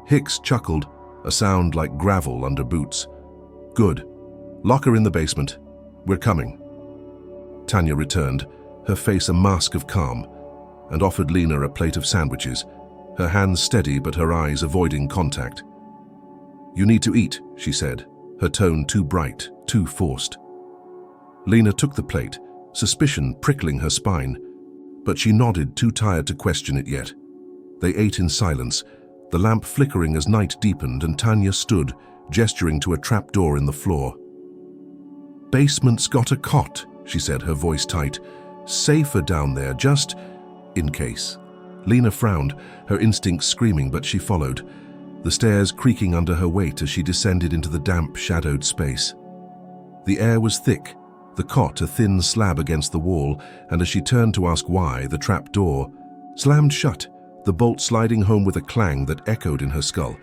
Hicks chuckled, a sound like gravel under boots. "Good. Lock her in the basement. We're coming." Tanya returned, her face a mask of calm, and offered Lena a plate of sandwiches, her hands steady but her eyes avoiding contact. "You need to eat," she said, her tone too bright, too forced. Lena took the plate, suspicion prickling her spine, but she nodded, too tired to question it yet. They ate in silence, the lamp flickering as night deepened, and Tanya stood, gesturing to a trapdoor in the floor. "Basement's got a cot," she said, her voice tight. "Safer down there, just in case." Lena frowned, her instincts screaming, but she followed, the stairs creaking under her weight as she descended into the damp, shadowed space. The air was thick, the cot a thin slab against the wall, and as she turned to ask why, the trap door slammed shut, the bolt sliding home with a clang that echoed in her skull.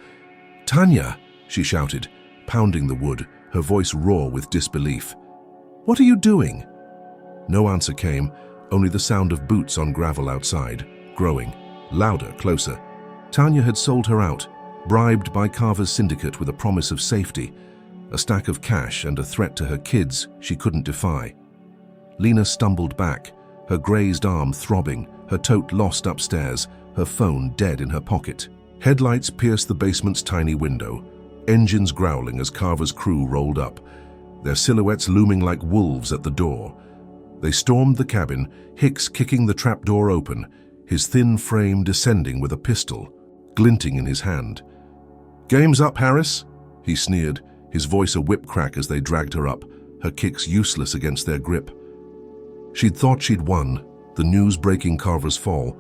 "Tanya!" she shouted, pounding the wood, her voice raw with disbelief. "What are you doing?" No answer came, only the sound of boots on gravel outside, growing, louder, closer. Tanya had sold her out, bribed by Carver's syndicate with a promise of safety, a stack of cash and a threat to her kids she couldn't defy. Lena stumbled back, her grazed arm throbbing, her tote lost upstairs, her phone dead in her pocket. Headlights pierced the basement's tiny window, engines growling as Carver's crew rolled up, their silhouettes looming like wolves at the door. They stormed the cabin, Hicks kicking the trapdoor open, his thin frame descending with a pistol, glinting in his hand. "Game's up, Harris," he sneered, his voice a whip crack as they dragged her up, her kicks useless against their grip. She'd thought she'd won, the news breaking Carver's fall,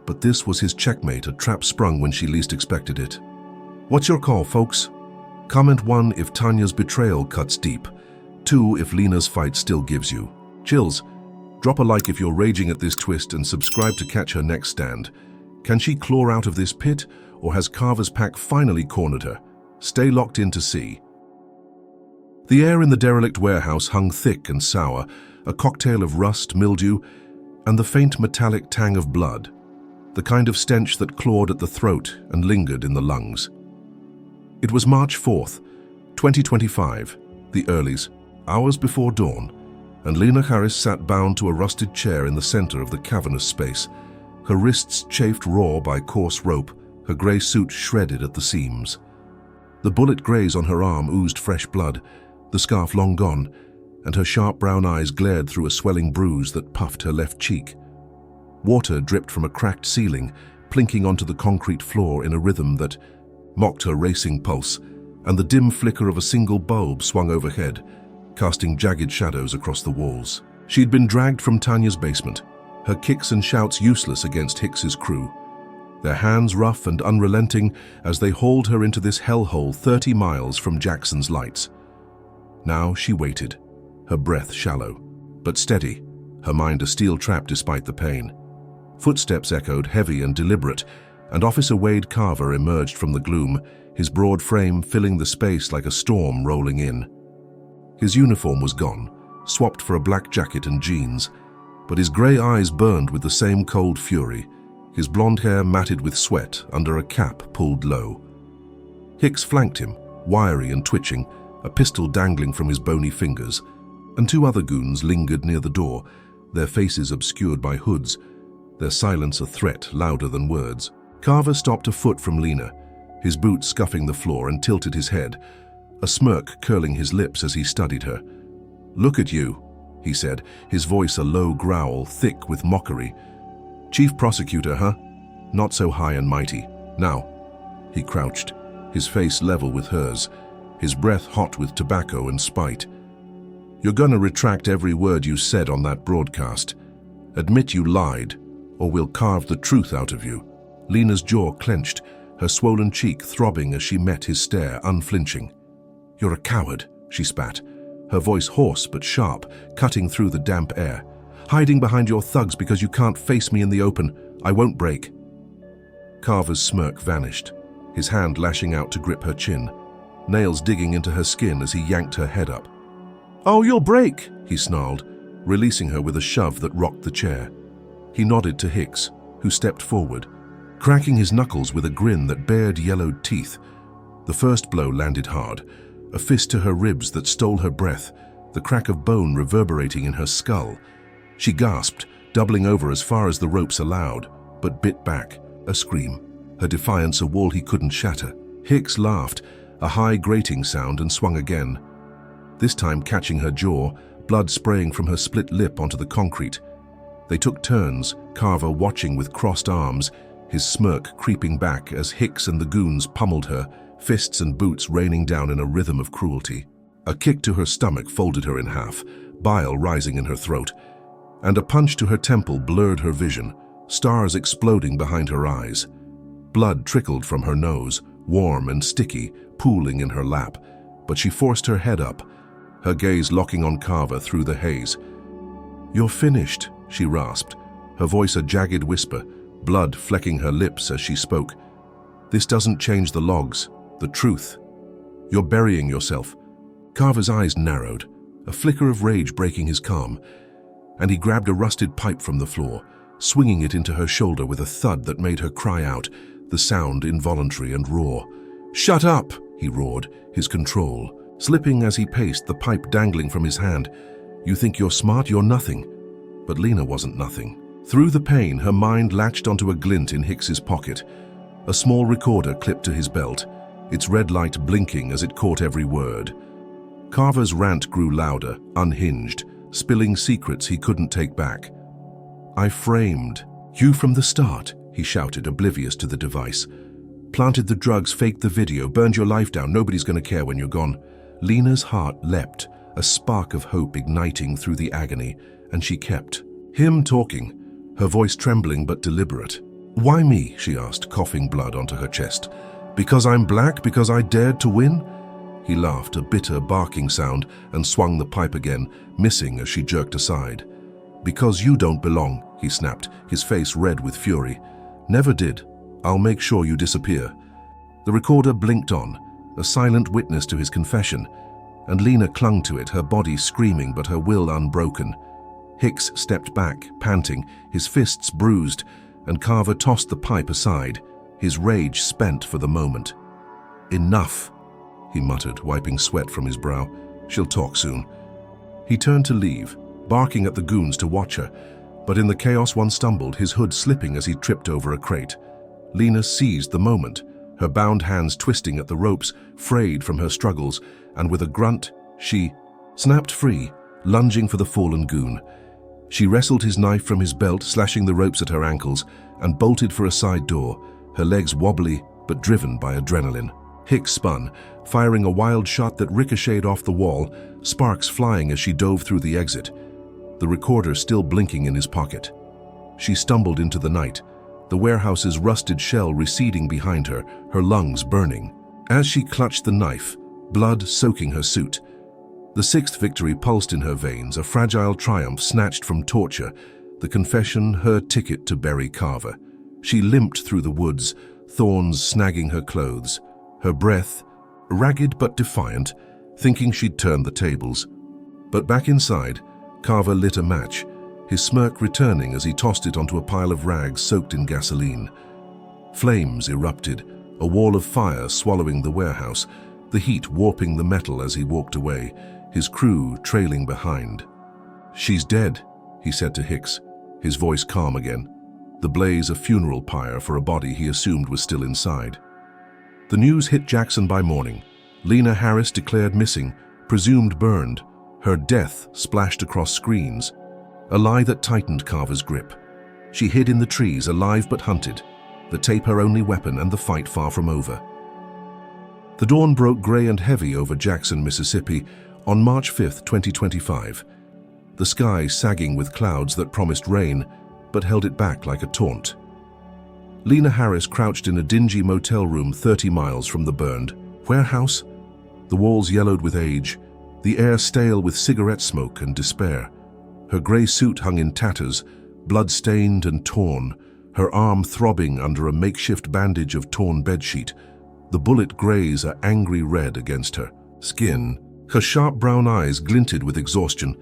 but this was his checkmate, a trap sprung when she least expected it. "What's your call, folks?" Comment 1 if Tanya's betrayal cuts deep. 2 if Lena's fight still gives you chills. Drop a like if you're raging at this twist and subscribe to catch her next stand. Can she claw out of this pit, or has Carver's pack finally cornered her? Stay locked in to see. The air in the derelict warehouse hung thick and sour, a cocktail of rust, mildew, and the faint metallic tang of blood, the kind of stench that clawed at the throat and lingered in the lungs. It was March 4th, 2025, the earlies, hours before dawn, and Lena Harris sat bound to a rusted chair in the center of the cavernous space, her wrists chafed raw by coarse rope, her grey suit shredded at the seams. The bullet graze on her arm oozed fresh blood, the scarf long gone, and her sharp brown eyes glared through a swelling bruise that puffed her left cheek. Water dripped from a cracked ceiling, plinking onto the concrete floor in a rhythm that mocked her racing pulse, and the dim flicker of a single bulb swung overhead, casting jagged shadows across the walls. She'd been dragged from Tanya's basement, her kicks and shouts useless against Hicks's crew, their hands rough and unrelenting as they hauled her into this hellhole 30 miles from Jackson's lights. Now she waited, her breath shallow, but steady, her mind a steel trap despite the pain. Footsteps echoed, heavy and deliberate, and Officer Wade Carver emerged from the gloom, his broad frame filling the space like a storm rolling in. His uniform was gone, swapped for a black jacket and jeans, but his grey eyes burned with the same cold fury, his blonde hair matted with sweat under a cap pulled low. Hicks flanked him, wiry and twitching, a pistol dangling from his bony fingers, and two other goons lingered near the door, their faces obscured by hoods, their silence a threat louder than words. Carver stopped a foot from Lena, his boots scuffing the floor, and tilted his head, a smirk curling his lips as he studied her. "Look at you," he said, his voice a low growl, thick with mockery. "Chief Prosecutor, huh? Not so high and mighty. Now." He crouched, his face level with hers, his breath hot with tobacco and spite. "You're gonna retract every word you said on that broadcast. Admit you lied, or we'll carve the truth out of you." Lena's jaw clenched, her swollen cheek throbbing as she met his stare, unflinching. "You're a coward," she spat, her voice hoarse but sharp, cutting through the damp air. "Hiding behind your thugs because you can't face me in the open. I won't break." Carver's smirk vanished, his hand lashing out to grip her chin, nails digging into her skin as he yanked her head up. "Oh, you'll break," he snarled, releasing her with a shove that rocked the chair. He nodded to Hicks, who stepped forward, cracking his knuckles with a grin that bared yellowed teeth. The first blow landed hard, a fist to her ribs that stole her breath, the crack of bone reverberating in her skull. She gasped, doubling over as far as the ropes allowed, but bit back, a scream, her defiance a wall he couldn't shatter. Hicks laughed, a high grating sound, and swung again, this time catching her jaw, blood spraying from her split lip onto the concrete. They took turns, Carver watching with crossed arms, his smirk creeping back as Hicks and the goons pummeled her, fists and boots raining down in a rhythm of cruelty. A kick to her stomach folded her in half, bile rising in her throat, and a punch to her temple blurred her vision, stars exploding behind her eyes. Blood trickled from her nose, warm and sticky, pooling in her lap, but she forced her head up, her gaze locking on Carver through the haze. "You're finished," she rasped, her voice a jagged whisper, blood flecking her lips as she spoke. "This doesn't change the logs, the truth. You're burying yourself." Carver's eyes narrowed, a flicker of rage breaking his calm, and he grabbed a rusted pipe from the floor, swinging it into her shoulder with a thud that made her cry out, the sound involuntary and raw. "Shut up!" he roared, his control slipping as he paced, the pipe dangling from his hand. "You think you're smart? You're nothing." But Lena wasn't nothing. Through the pain, her mind latched onto a glint in Hicks's pocket, a small recorder clipped to his belt, its red light blinking as it caught every word. Carver's rant grew louder, unhinged, spilling secrets he couldn't take back. "I framed you from the start," he shouted, oblivious to the device. "Planted the drugs, faked the video, burned your life down. Nobody's gonna care when you're gone." Lena's heart leapt, a spark of hope igniting through the agony, and she kept. Him talking, her voice trembling but deliberate. "Why me?" she asked, coughing blood onto her chest. "Because I'm black? Because I dared to win?" He laughed, a bitter barking sound, and swung the pipe again, missing as she jerked aside. "Because you don't belong," he snapped, his face red with fury. "Never did. I'll make sure you disappear." The recorder blinked on, a silent witness to his confession, and Lena clung to it, her body screaming but her will unbroken. Hicks stepped back, panting, his fists bruised, and Carver tossed the pipe aside, his rage spent for the moment. "Enough," he muttered, wiping sweat from his brow. "She'll talk soon." He turned to leave, barking at the goons to watch her, but in the chaos one stumbled, his hood slipping as he tripped over a crate. Lena seized the moment, her bound hands twisting at the ropes, frayed from her struggles, and with a grunt, she snapped free, lunging for the fallen goon. She wrestled his knife from his belt, slashing the ropes at her ankles, and bolted for a side door, her legs wobbly but driven by adrenaline. Hick spun, firing a wild shot that ricocheted off the wall, sparks flying as she dove through the exit, the recorder still blinking in his pocket. She stumbled into the night, the warehouse's rusted shell receding behind her, her lungs burning. As she clutched the knife, blood soaking her suit, the sixth victory pulsed in her veins, a fragile triumph snatched from torture, the confession her ticket to bury Carver. She limped through the woods, thorns snagging her clothes, her breath ragged but defiant, thinking she'd turned the tables. But back inside, Carver lit a match, his smirk returning as he tossed it onto a pile of rags soaked in gasoline. Flames erupted, a wall of fire swallowing the warehouse, the heat warping the metal as he walked away, his crew trailing behind. "She's dead," he said to Hicks, his voice calm again, the blaze a funeral pyre for a body he assumed was still inside. The news hit Jackson by morning. Lena Harris declared missing, presumed burned, her death splashed across screens, a lie that tightened Carver's grip. She hid in the trees, alive but hunted, the tape her only weapon and the fight far from over. The dawn broke gray and heavy over Jackson, Mississippi, on March 5, 2025, the sky sagging with clouds that promised rain but held it back like a taunt. Lena Harris crouched in a dingy motel room 30 miles from the burned warehouse, the walls yellowed with age, the air stale with cigarette smoke and despair. Her gray suit hung in tatters, blood-stained and torn, her arm throbbing under a makeshift bandage of torn bedsheet, the bullet graze an angry red against her skin. Her sharp brown eyes glinted with exhaustion,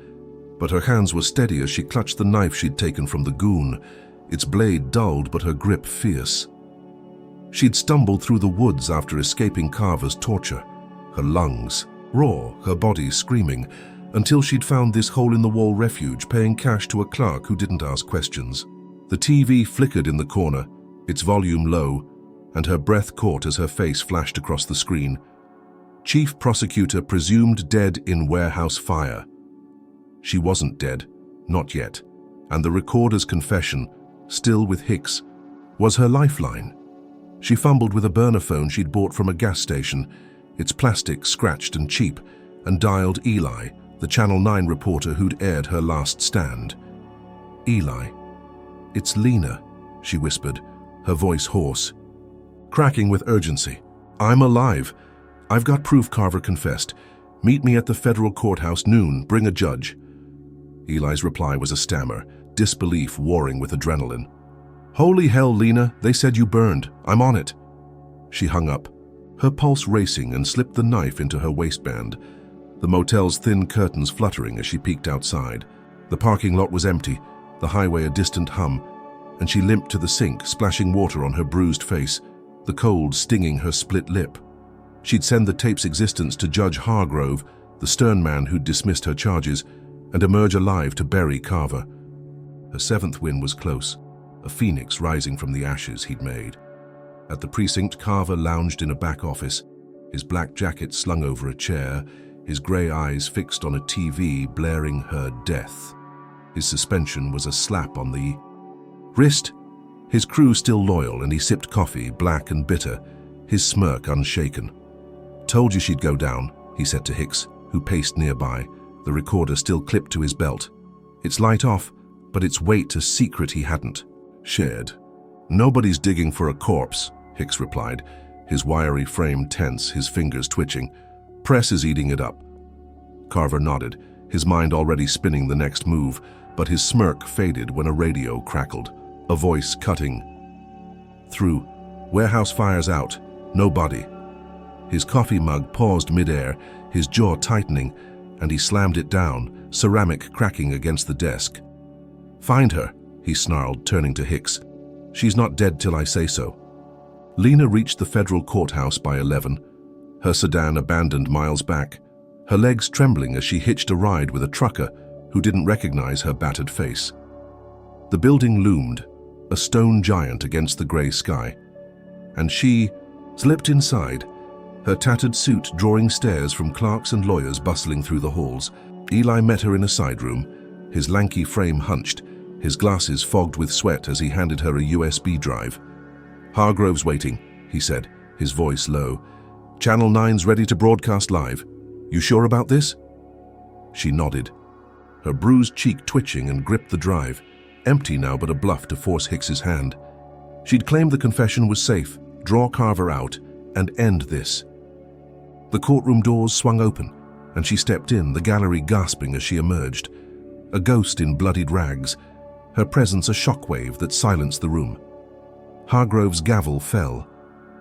but her hands were steady as she clutched the knife she'd taken from the goon, its blade dulled but her grip fierce. She'd stumbled through the woods after escaping Carver's torture, her lungs raw, her body screaming, until she'd found this hole-in-the-wall refuge, paying cash to a clerk who didn't ask questions. The TV flickered in the corner, its volume low, and her breath caught as her face flashed across the screen. Chief Prosecutor presumed dead in warehouse fire. She wasn't dead, not yet, and the recorder's confession, still with Hicks, was her lifeline. She fumbled with a burner phone she'd bought from a gas station, its plastic scratched and cheap, and dialed Eli, the Channel 9 reporter who'd aired her last stand. "Eli, it's Lena," she whispered, her voice hoarse, cracking with urgency. "I'm alive. I've got proof Carver confessed. Meet me at the federal courthouse noon, bring a judge." Eli's reply was a stammer, disbelief warring with adrenaline. "Holy hell, Lena, they said you burned. I'm on it." She hung up, her pulse racing, and slipped the knife into her waistband, the motel's thin curtains fluttering as she peeked outside. The parking lot was empty, the highway a distant hum, and she limped to the sink, splashing water on her bruised face, the cold stinging her split lip. She'd send the tape's existence to Judge Hargrove, the stern man who'd dismissed her charges, and emerge alive to bury Carver. Her seventh win was close, a phoenix rising from the ashes he'd made. At the precinct, Carver lounged in a back office, his black jacket slung over a chair, his grey eyes fixed on a TV blaring her death. His suspension was a slap on the wrist. His crew still loyal, and he sipped coffee, black and bitter, his smirk unshaken. "Told you she'd go down," he said to Hicks, who paced nearby, the recorder still clipped to his belt. Its light off, but its weight a secret he hadn't shared. "Nobody's digging for a corpse," Hicks replied, his wiry frame tense, his fingers twitching. "Press is eating it up." Carver nodded, his mind already spinning the next move, but his smirk faded when a radio crackled, a voice cutting through. "Warehouse fire's out. No body." His coffee mug paused midair, his jaw tightening, and he slammed it down, ceramic cracking against the desk. "Find her," he snarled, turning to Hicks. "She's not dead till I say so." Lena reached the federal courthouse by 11, her sedan abandoned miles back, her legs trembling as she hitched a ride with a trucker who didn't recognize her battered face. The building loomed, a stone giant against the gray sky, and she slipped inside, her tattered suit drawing stares from clerks and lawyers bustling through the halls. Eli met her in a side room, his lanky frame hunched, his glasses fogged with sweat as he handed her a USB drive. "Hargrove's waiting," he said, his voice low. "Channel 9's ready to broadcast live. You sure about this?" She nodded, her bruised cheek twitching, and gripped the drive, empty now but a bluff to force Hicks's hand. She'd claimed the confession was safe, draw Carver out, and end this. The courtroom doors swung open, and she stepped in, the gallery gasping as she emerged. A ghost in bloodied rags, her presence a shockwave that silenced the room. Hargrove's gavel fell,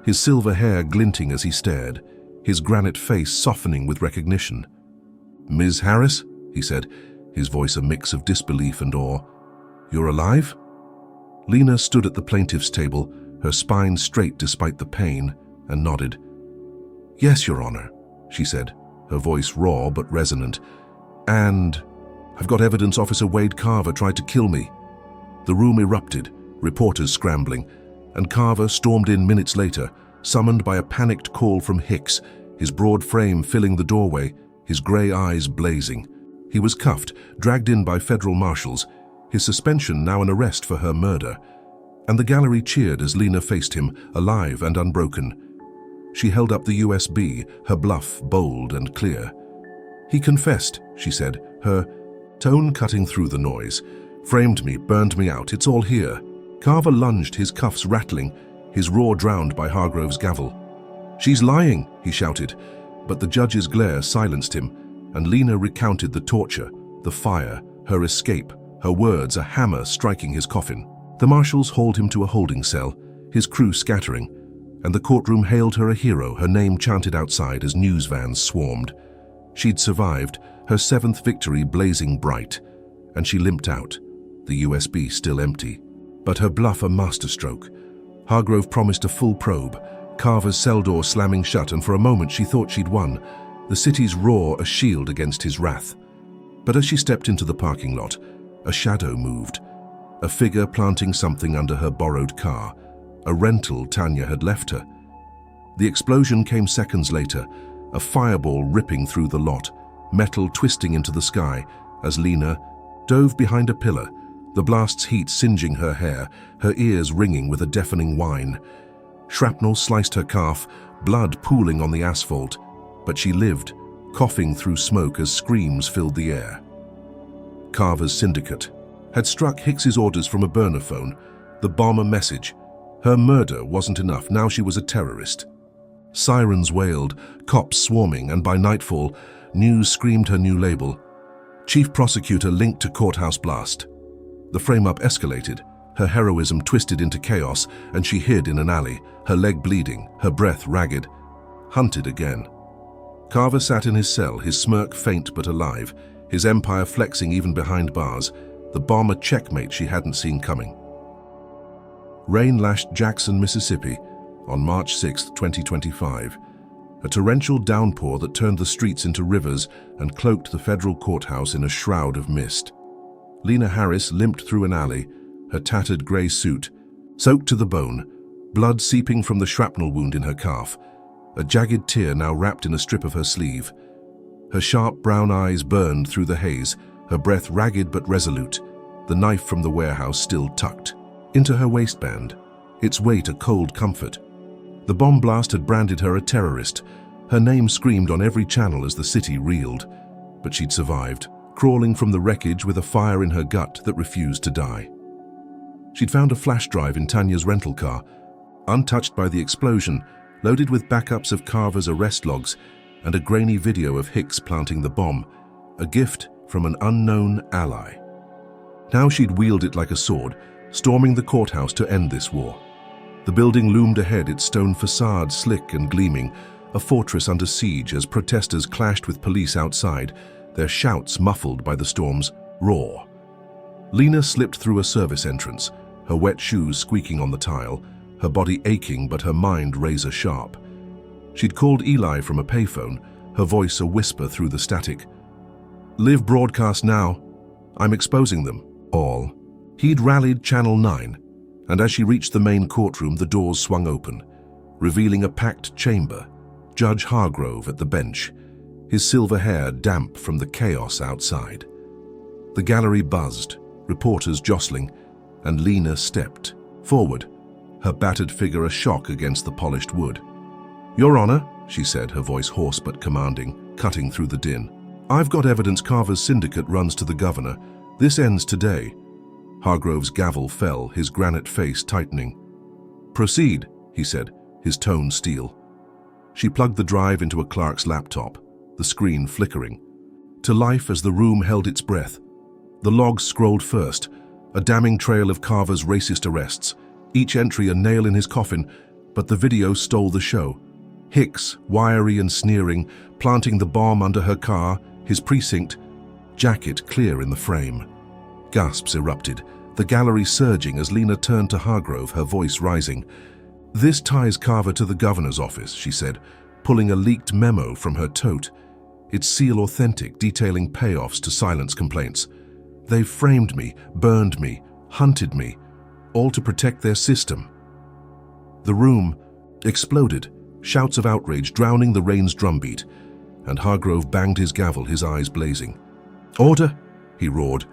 his silver hair glinting as he stared, his granite face softening with recognition. "Ms. Harris," he said, his voice a mix of disbelief and awe. "You're alive?" Lena stood at the plaintiff's table, her spine straight despite the pain, and nodded. "Yes, Your Honor," she said, her voice raw but resonant. "And I've got evidence Officer Wade Carver tried to kill me." The room erupted, reporters scrambling, and Carver stormed in minutes later, summoned by a panicked call from Hicks, his broad frame filling the doorway, his gray eyes blazing. He was cuffed, dragged in by federal marshals, his suspension now an arrest for her murder. And the gallery cheered as Lena faced him, alive and unbroken. She held up the USB, her bluff bold and clear. "He confessed," she said, her tone cutting through the noise. "Framed me, burned me out, it's all here." Carver lunged, his cuffs rattling, his roar drowned by Hargrove's gavel. "She's lying," he shouted, but the judge's glare silenced him, and Lena recounted the torture, the fire, her escape, her words a hammer striking his coffin. The marshals hauled him to a holding cell, his crew scattering, and the courtroom hailed her a hero, her name chanted outside as news vans swarmed. She'd survived, her 7th victory blazing bright, and she limped out, the USB still empty. But her bluff a masterstroke. Hargrove promised a full probe, Carver's cell door slamming shut, and for a moment she thought she'd won, the city's roar a shield against his wrath. But as she stepped into the parking lot, a shadow moved, a figure planting something under her borrowed car, a rental Tanya had left her. The explosion came seconds later, a fireball ripping through the lot, metal twisting into the sky as Lena dove behind a pillar, the blast's heat singeing her hair, her ears ringing with a deafening whine. Shrapnel sliced her calf, blood pooling on the asphalt, but she lived, coughing through smoke as screams filled the air. Carver's syndicate had struck Hicks's orders from a burner phone, the bomber message. Her murder wasn't enough, now she was a terrorist. Sirens wailed, cops swarming, and by nightfall, news screamed her new label. Chief Prosecutor linked to courthouse blast. The frame-up escalated, her heroism twisted into chaos, and she hid in an alley, her leg bleeding, her breath ragged. Hunted again. Carver sat in his cell, his smirk faint but alive, his empire flexing even behind bars, the bomb a checkmate she hadn't seen coming. Rain lashed Jackson, Mississippi, on March 6, 2025, a torrential downpour that turned the streets into rivers and cloaked the federal courthouse in a shroud of mist. Lena Harris limped through an alley, her tattered gray suit, soaked to the bone, blood seeping from the shrapnel wound in her calf, a jagged tear now wrapped in a strip of her sleeve. Her sharp brown eyes burned through the haze, her breath ragged but resolute, the knife from the warehouse still tucked into her waistband, its weight a cold comfort. The bomb blast had branded her a terrorist. Her name screamed on every channel as the city reeled. But she'd survived, crawling from the wreckage with a fire in her gut that refused to die. She'd found a flash drive in Tanya's rental car, untouched by the explosion, loaded with backups of Carver's arrest logs and a grainy video of Hicks planting the bomb, a gift from an unknown ally. Now she'd wield it like a sword, storming the courthouse to end this war. The building loomed ahead, its stone facade slick and gleaming, a fortress under siege as protesters clashed with police outside, their shouts muffled by the storm's roar. Lena slipped through a service entrance, her wet shoes squeaking on the tile, her body aching but her mind razor-sharp. She'd called Eli from a payphone, her voice a whisper through the static. "Live broadcast now. I'm exposing them, all." He'd rallied Channel 9, and as she reached the main courtroom, the doors swung open, revealing a packed chamber, Judge Hargrove at the bench, his silver hair damp from the chaos outside. The gallery buzzed, reporters jostling, and Lena stepped forward, her battered figure a shock against the polished wood. "Your Honor," she said, her voice hoarse but commanding, cutting through the din. "I've got evidence Carver's syndicate runs to the governor. This ends today." Hargrove's gavel fell, his granite face tightening. "Proceed," he said, his tone steel. She plugged the drive into a clerk's laptop, the screen flickering. To life as the room held its breath. The logs scrolled first, a damning trail of Carver's racist arrests, each entry a nail in his coffin, but the video stole the show. Hicks, wiry and sneering, planting the bomb under her car, his precinct, jacket clear in the frame. Gasps erupted, the gallery surging as Lena turned to Hargrove, her voice rising. "This ties Carver to the governor's office," she said, pulling a leaked memo from her tote. It's seal authentic, detailing payoffs to silence complaints. "They've framed me, burned me, hunted me, all to protect their system." The room exploded, shouts of outrage drowning the rain's drumbeat, and Hargrove banged his gavel, his eyes blazing. "Order!" he roared,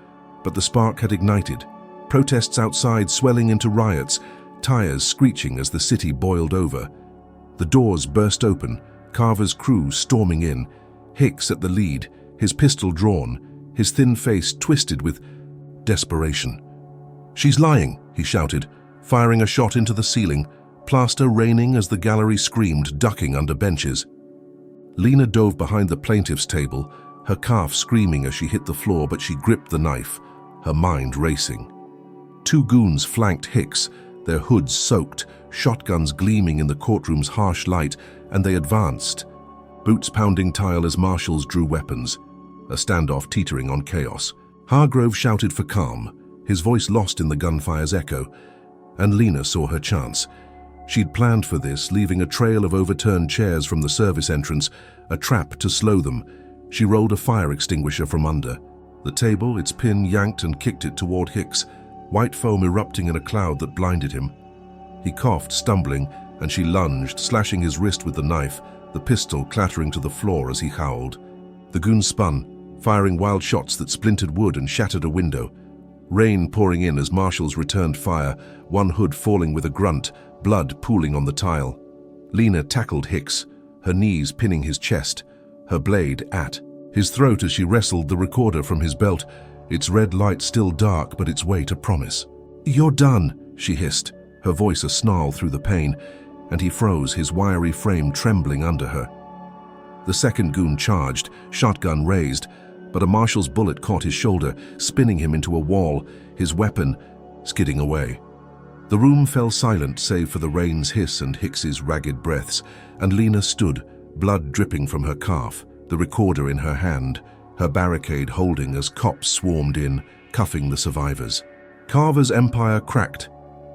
but the spark had ignited. Protests outside swelling into riots, tires screeching as the city boiled over. The doors burst open, Carver's crew storming in, Hicks at the lead, his pistol drawn, his thin face twisted with desperation. "She's lying," he shouted, firing a shot into the ceiling, plaster raining as the gallery screamed, ducking under benches. Lena dove behind the plaintiff's table, her calf screaming as she hit the floor, but she gripped the knife, her mind racing. Two goons flanked Hicks, their hoods soaked, shotguns gleaming in the courtroom's harsh light, and they advanced, boots pounding tile as marshals drew weapons, a standoff teetering on chaos. Hargrove shouted for calm, his voice lost in the gunfire's echo, and Lena saw her chance. She'd planned for this, leaving a trail of overturned chairs from the service entrance, a trap to slow them. She rolled a fire extinguisher from under the table, its pin yanked and kicked it toward Hicks, white foam erupting in a cloud that blinded him. He coughed, stumbling, and she lunged, slashing his wrist with the knife, the pistol clattering to the floor as he howled. The goon spun, firing wild shots that splintered wood and shattered a window. Rain pouring in as marshals returned fire, one hood falling with a grunt, blood pooling on the tile. Lena tackled Hicks, her knees pinning his chest, her blade at his throat as she wrestled the recorder from his belt, its red light still dark but its weight a promise. "You're done," she hissed, her voice a snarl through the pain, and he froze, his wiry frame trembling under her. The second goon charged, shotgun raised, but a marshal's bullet caught his shoulder, spinning him into a wall, his weapon skidding away. The room fell silent save for the rain's hiss and Hicks's ragged breaths, and Lena stood, blood dripping from her calf, the recorder in her hand, her barricade holding as cops swarmed in, cuffing the survivors. Carver's empire cracked.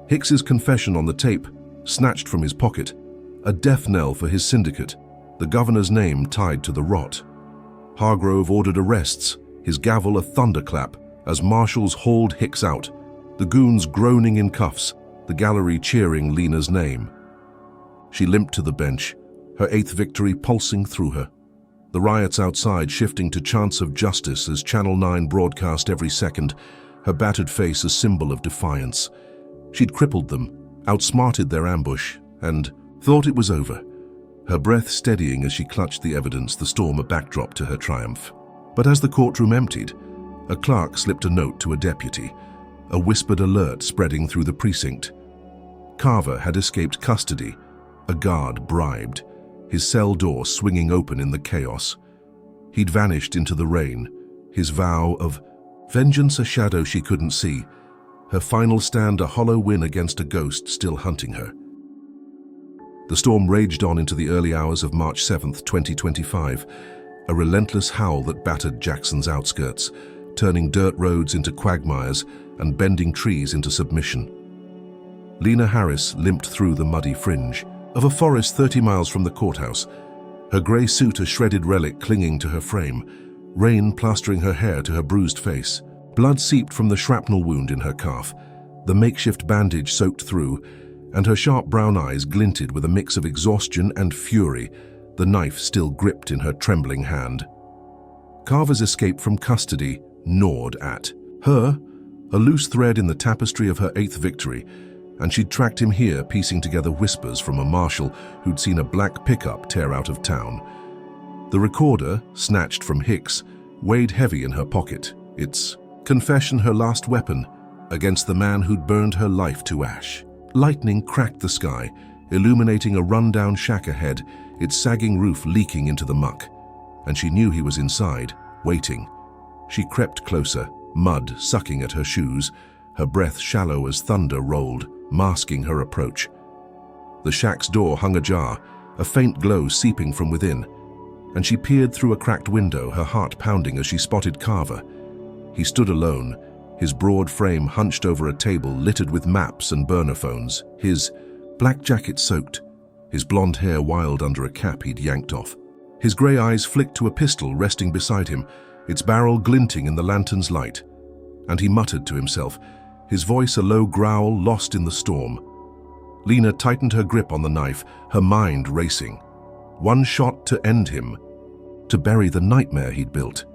Hicks's confession on the tape, snatched from his pocket, a death knell for his syndicate, the governor's name tied to the rot. Hargrove ordered arrests, his gavel a thunderclap, as marshals hauled Hicks out, the goons groaning in cuffs, the gallery cheering Lena's name. She limped to the bench, her eighth victory pulsing through her. The riots outside shifting to chants of justice as Channel 9 broadcast every second, her battered face a symbol of defiance. She'd crippled them, outsmarted their ambush, and thought it was over, her breath steadying as she clutched the evidence, the storm a backdrop to her triumph. But as the courtroom emptied, a clerk slipped a note to a deputy, a whispered alert spreading through the precinct. Carver had escaped custody, a guard bribed, his cell door swinging open in the chaos. He'd vanished into the rain, his vow of vengeance a shadow she couldn't see, her final stand a hollow win against a ghost still hunting her. The storm raged on into the early hours of March 7th, 2025, a relentless howl that battered Jackson's outskirts, turning dirt roads into quagmires and bending trees into submission. Lena Harris limped through the muddy fringe of a forest 30 miles from the courthouse, her grey suit a shredded relic clinging to her frame, rain plastering her hair to her bruised face. Blood seeped from the shrapnel wound in her calf, the makeshift bandage soaked through, and her sharp brown eyes glinted with a mix of exhaustion and fury, the knife still gripped in her trembling hand. Carver's escape from custody gnawed at her, a loose thread in the tapestry of her 8th victory, and she'd tracked him here, piecing together whispers from a marshal who'd seen a black pickup tear out of town. The recorder, snatched from Hick's, weighed heavy in her pocket, its confession her last weapon against the man who'd burned her life to ash. Lightning cracked the sky, illuminating a run-down shack ahead, its sagging roof leaking into the muck. And she knew he was inside, waiting. She crept closer, mud sucking at her shoes, her breath shallow as thunder rolled, masking her approach. The shack's door hung ajar, a faint glow seeping from within, and she peered through a cracked window, her heart pounding as she spotted Carver. He stood alone, his broad frame hunched over a table littered with maps and burner phones, his black jacket soaked, his blonde hair wild under a cap he'd yanked off. His grey eyes flicked to a pistol resting beside him, its barrel glinting in the lantern's light. And he muttered to himself, his voice a low growl lost in the storm. Lena tightened her grip on the knife, her mind racing. One shot to end him, to bury the nightmare he'd built.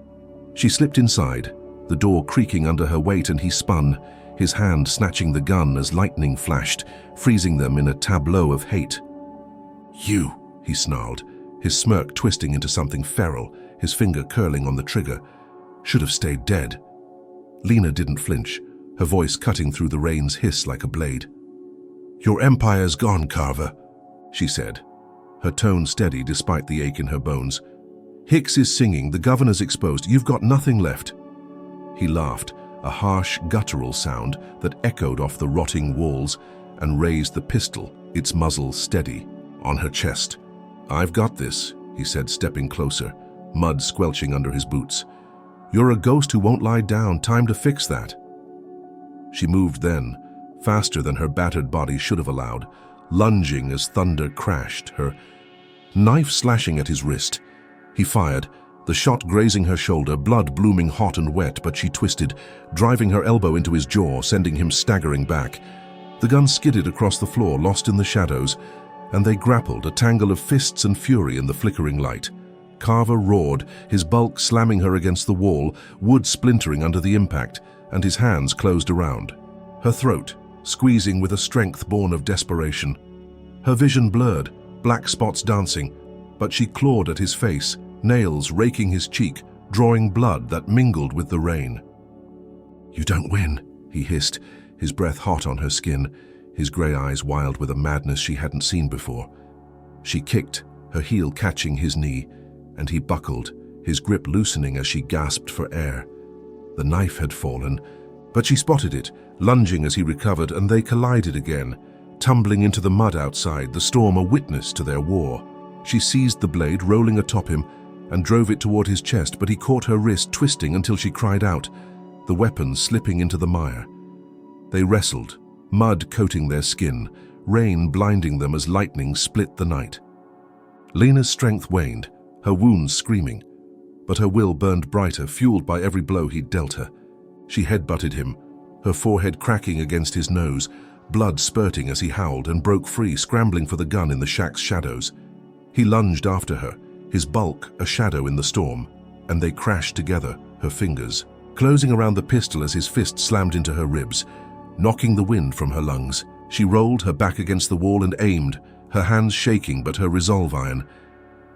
She slipped inside, the door creaking under her weight, and he spun, his hand snatching the gun as lightning flashed, freezing them in a tableau of hate. "You," he snarled, his smirk twisting into something feral, his finger curling on the trigger. "Should have stayed dead." Lena didn't flinch, her voice cutting through the rain's hiss like a blade. "Your empire's gone, Carver," she said, her tone steady despite the ache in her bones. "Hicks is singing, the governor's exposed, you've got nothing left." He laughed, a harsh, guttural sound that echoed off the rotting walls, and raised the pistol, its muzzle steady, on her chest. "I've got this," he said, stepping closer, mud squelching under his boots. "You're a ghost who won't lie down, time to fix that." She moved then, faster than her battered body should have allowed, lunging as thunder crashed, her knife slashing at his wrist. He fired, the shot grazing her shoulder, blood blooming hot and wet, but she twisted, driving her elbow into his jaw, sending him staggering back. The gun skidded across the floor, lost in the shadows, and they grappled, a tangle of fists and fury in the flickering light. Carver roared, his bulk slamming her against the wall, wood splintering under the impact, and his hands closed around her throat, squeezing with a strength born of desperation. Her vision blurred, black spots dancing, but she clawed at his face, nails raking his cheek, drawing blood that mingled with the rain. "You don't win," he hissed, his breath hot on her skin, his grey eyes wild with a madness she hadn't seen before. She kicked, her heel catching his knee, and he buckled, his grip loosening as she gasped for air. The knife had fallen, but she spotted it, lunging as he recovered, and they collided again, tumbling into the mud outside, the storm a witness to their war. She seized the blade, rolling atop him, and drove it toward his chest, but he caught her wrist, twisting until she cried out, the weapon slipping into the mire. They wrestled, mud coating their skin, rain blinding them as lightning split the night. Lena's strength waned, her wounds screaming, but her will burned brighter, fueled by every blow he'd dealt her. She headbutted him, her forehead cracking against his nose, blood spurting as he howled, and broke free, scrambling for the gun in the shack's shadows. He lunged after her, his bulk a shadow in the storm, and they crashed together, her fingers closing around the pistol as his fist slammed into her ribs, knocking the wind from her lungs. She rolled her back against the wall and aimed, her hands shaking but her resolve iron.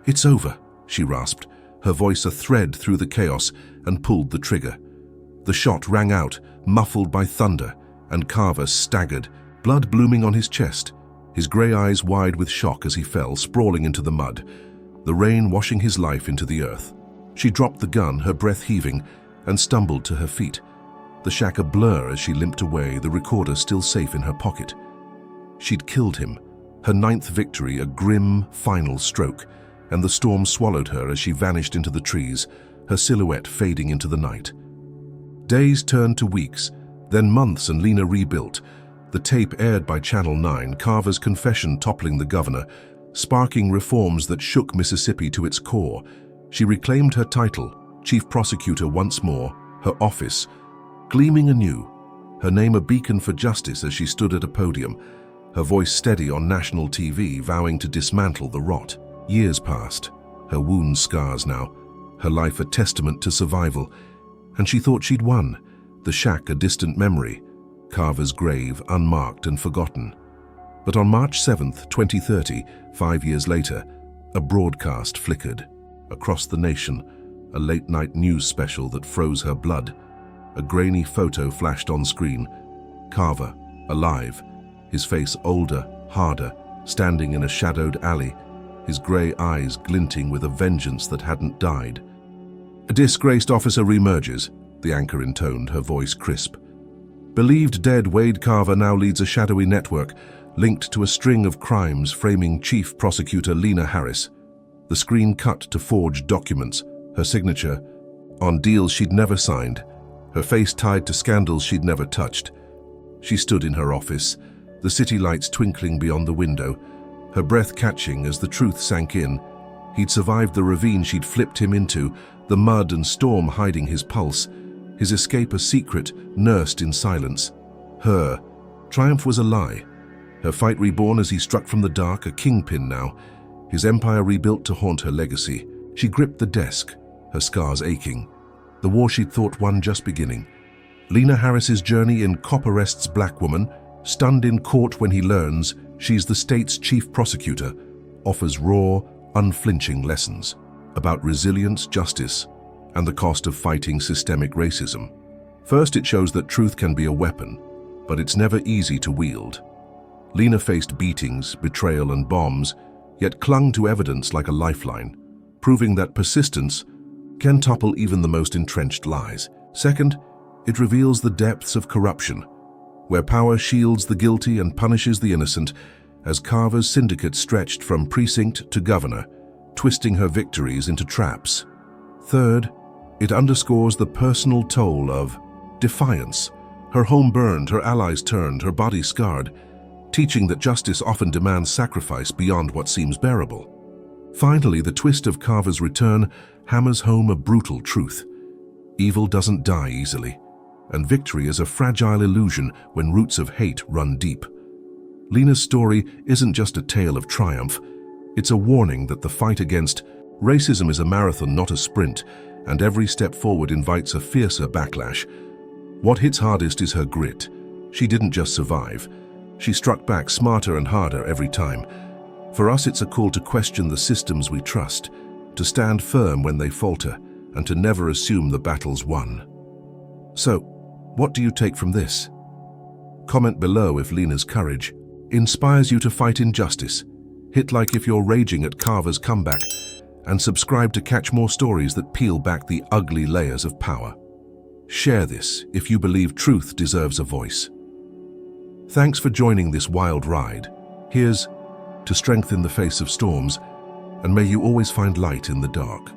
"It's over," she rasped, her voice a thread through the chaos, and pulled the trigger. The shot rang out, muffled by thunder, and Carver staggered, blood blooming on his chest, his grey eyes wide with shock as he fell, sprawling into the mud, the rain washing his life into the earth. She dropped the gun, her breath heaving, and stumbled to her feet, the shack a blur as she limped away, the recorder still safe in her pocket. She'd killed him, Her ninth victory, a grim, final stroke, and the storm swallowed her as she vanished into the trees, her silhouette fading into the night. Days turned to weeks, then months, and Lena rebuilt. The tape aired by Channel 9, Carver's confession toppling the governor, sparking reforms that shook Mississippi to its core. She reclaimed her title, Chief Prosecutor, once more, her office gleaming anew, her name a beacon for justice as she stood at a podium, her voice steady on national TV, vowing to dismantle the rot. Years passed, her wounds scars now, her life a testament to survival, and she thought she'd won, the shack a distant memory, Carver's grave unmarked and forgotten. But on March 7th, 2030, 5 years later, a broadcast flickered. Across the nation, a late-night news special that froze her blood. A grainy photo flashed on screen. Carver, alive, his face older, harder, standing in a shadowed alley, his grey eyes glinting with a vengeance that hadn't died. "A disgraced officer reemerges," the anchor intoned, her voice crisp. Believed dead Wade Carver now leads a shadowy network linked to a string of crimes framing Chief Prosecutor Lena Harris. The screen cut to forged documents, her signature on deals she'd never signed, her face tied to scandals she'd never touched. She stood in her office, the city lights twinkling beyond the window, her breath catching as the truth sank in. He'd survived the ravine she'd flipped him into, the mud and storm hiding his pulse, his escape a secret nursed in silence. Her triumph was a lie, her fight reborn as he struck from the dark, a kingpin now, his empire rebuilt to haunt her legacy. She gripped the desk, her scars aching. The war she'd thought won just beginning. Lena Harris's journey in cop arrests black woman, stunned in court when he learns she's the state's chief prosecutor, offers raw, unflinching lessons about resilience, justice, and the cost of fighting systemic racism. First, it shows that truth can be a weapon, but it's never easy to wield. Lena faced beatings, betrayal, and bombs, yet clung to evidence like a lifeline, proving that persistence can topple even the most entrenched lies. Second, it reveals the depths of corruption, where power shields the guilty and punishes the innocent, as Carver's syndicate stretched from precinct to governor, twisting her victories into traps. Third, it underscores the personal toll of defiance. Her home burned, her allies turned, her body scarred, teaching that justice often demands sacrifice beyond what seems bearable. Finally, the twist of Carver's return hammers home a brutal truth. Evil doesn't die easily, and victory is a fragile illusion when roots of hate run deep. Lena's story isn't just a tale of triumph, it's a warning that the fight against racism is a marathon, not a sprint, and every step forward invites a fiercer backlash. What hits hardest is her grit. She didn't just survive, she struck back smarter and harder every time. For us, it's a call to question the systems we trust, to stand firm when they falter, and to never assume the battle's won. So, what do you take from this? Comment below if Lena's courage inspires you to fight injustice. Hit like if you're raging at Carver's comeback, and subscribe to catch more stories that peel back the ugly layers of power. Share this if you believe truth deserves a voice. Thanks for joining this wild ride. Here's to strengthen the face of storms, and may you always find light in the dark.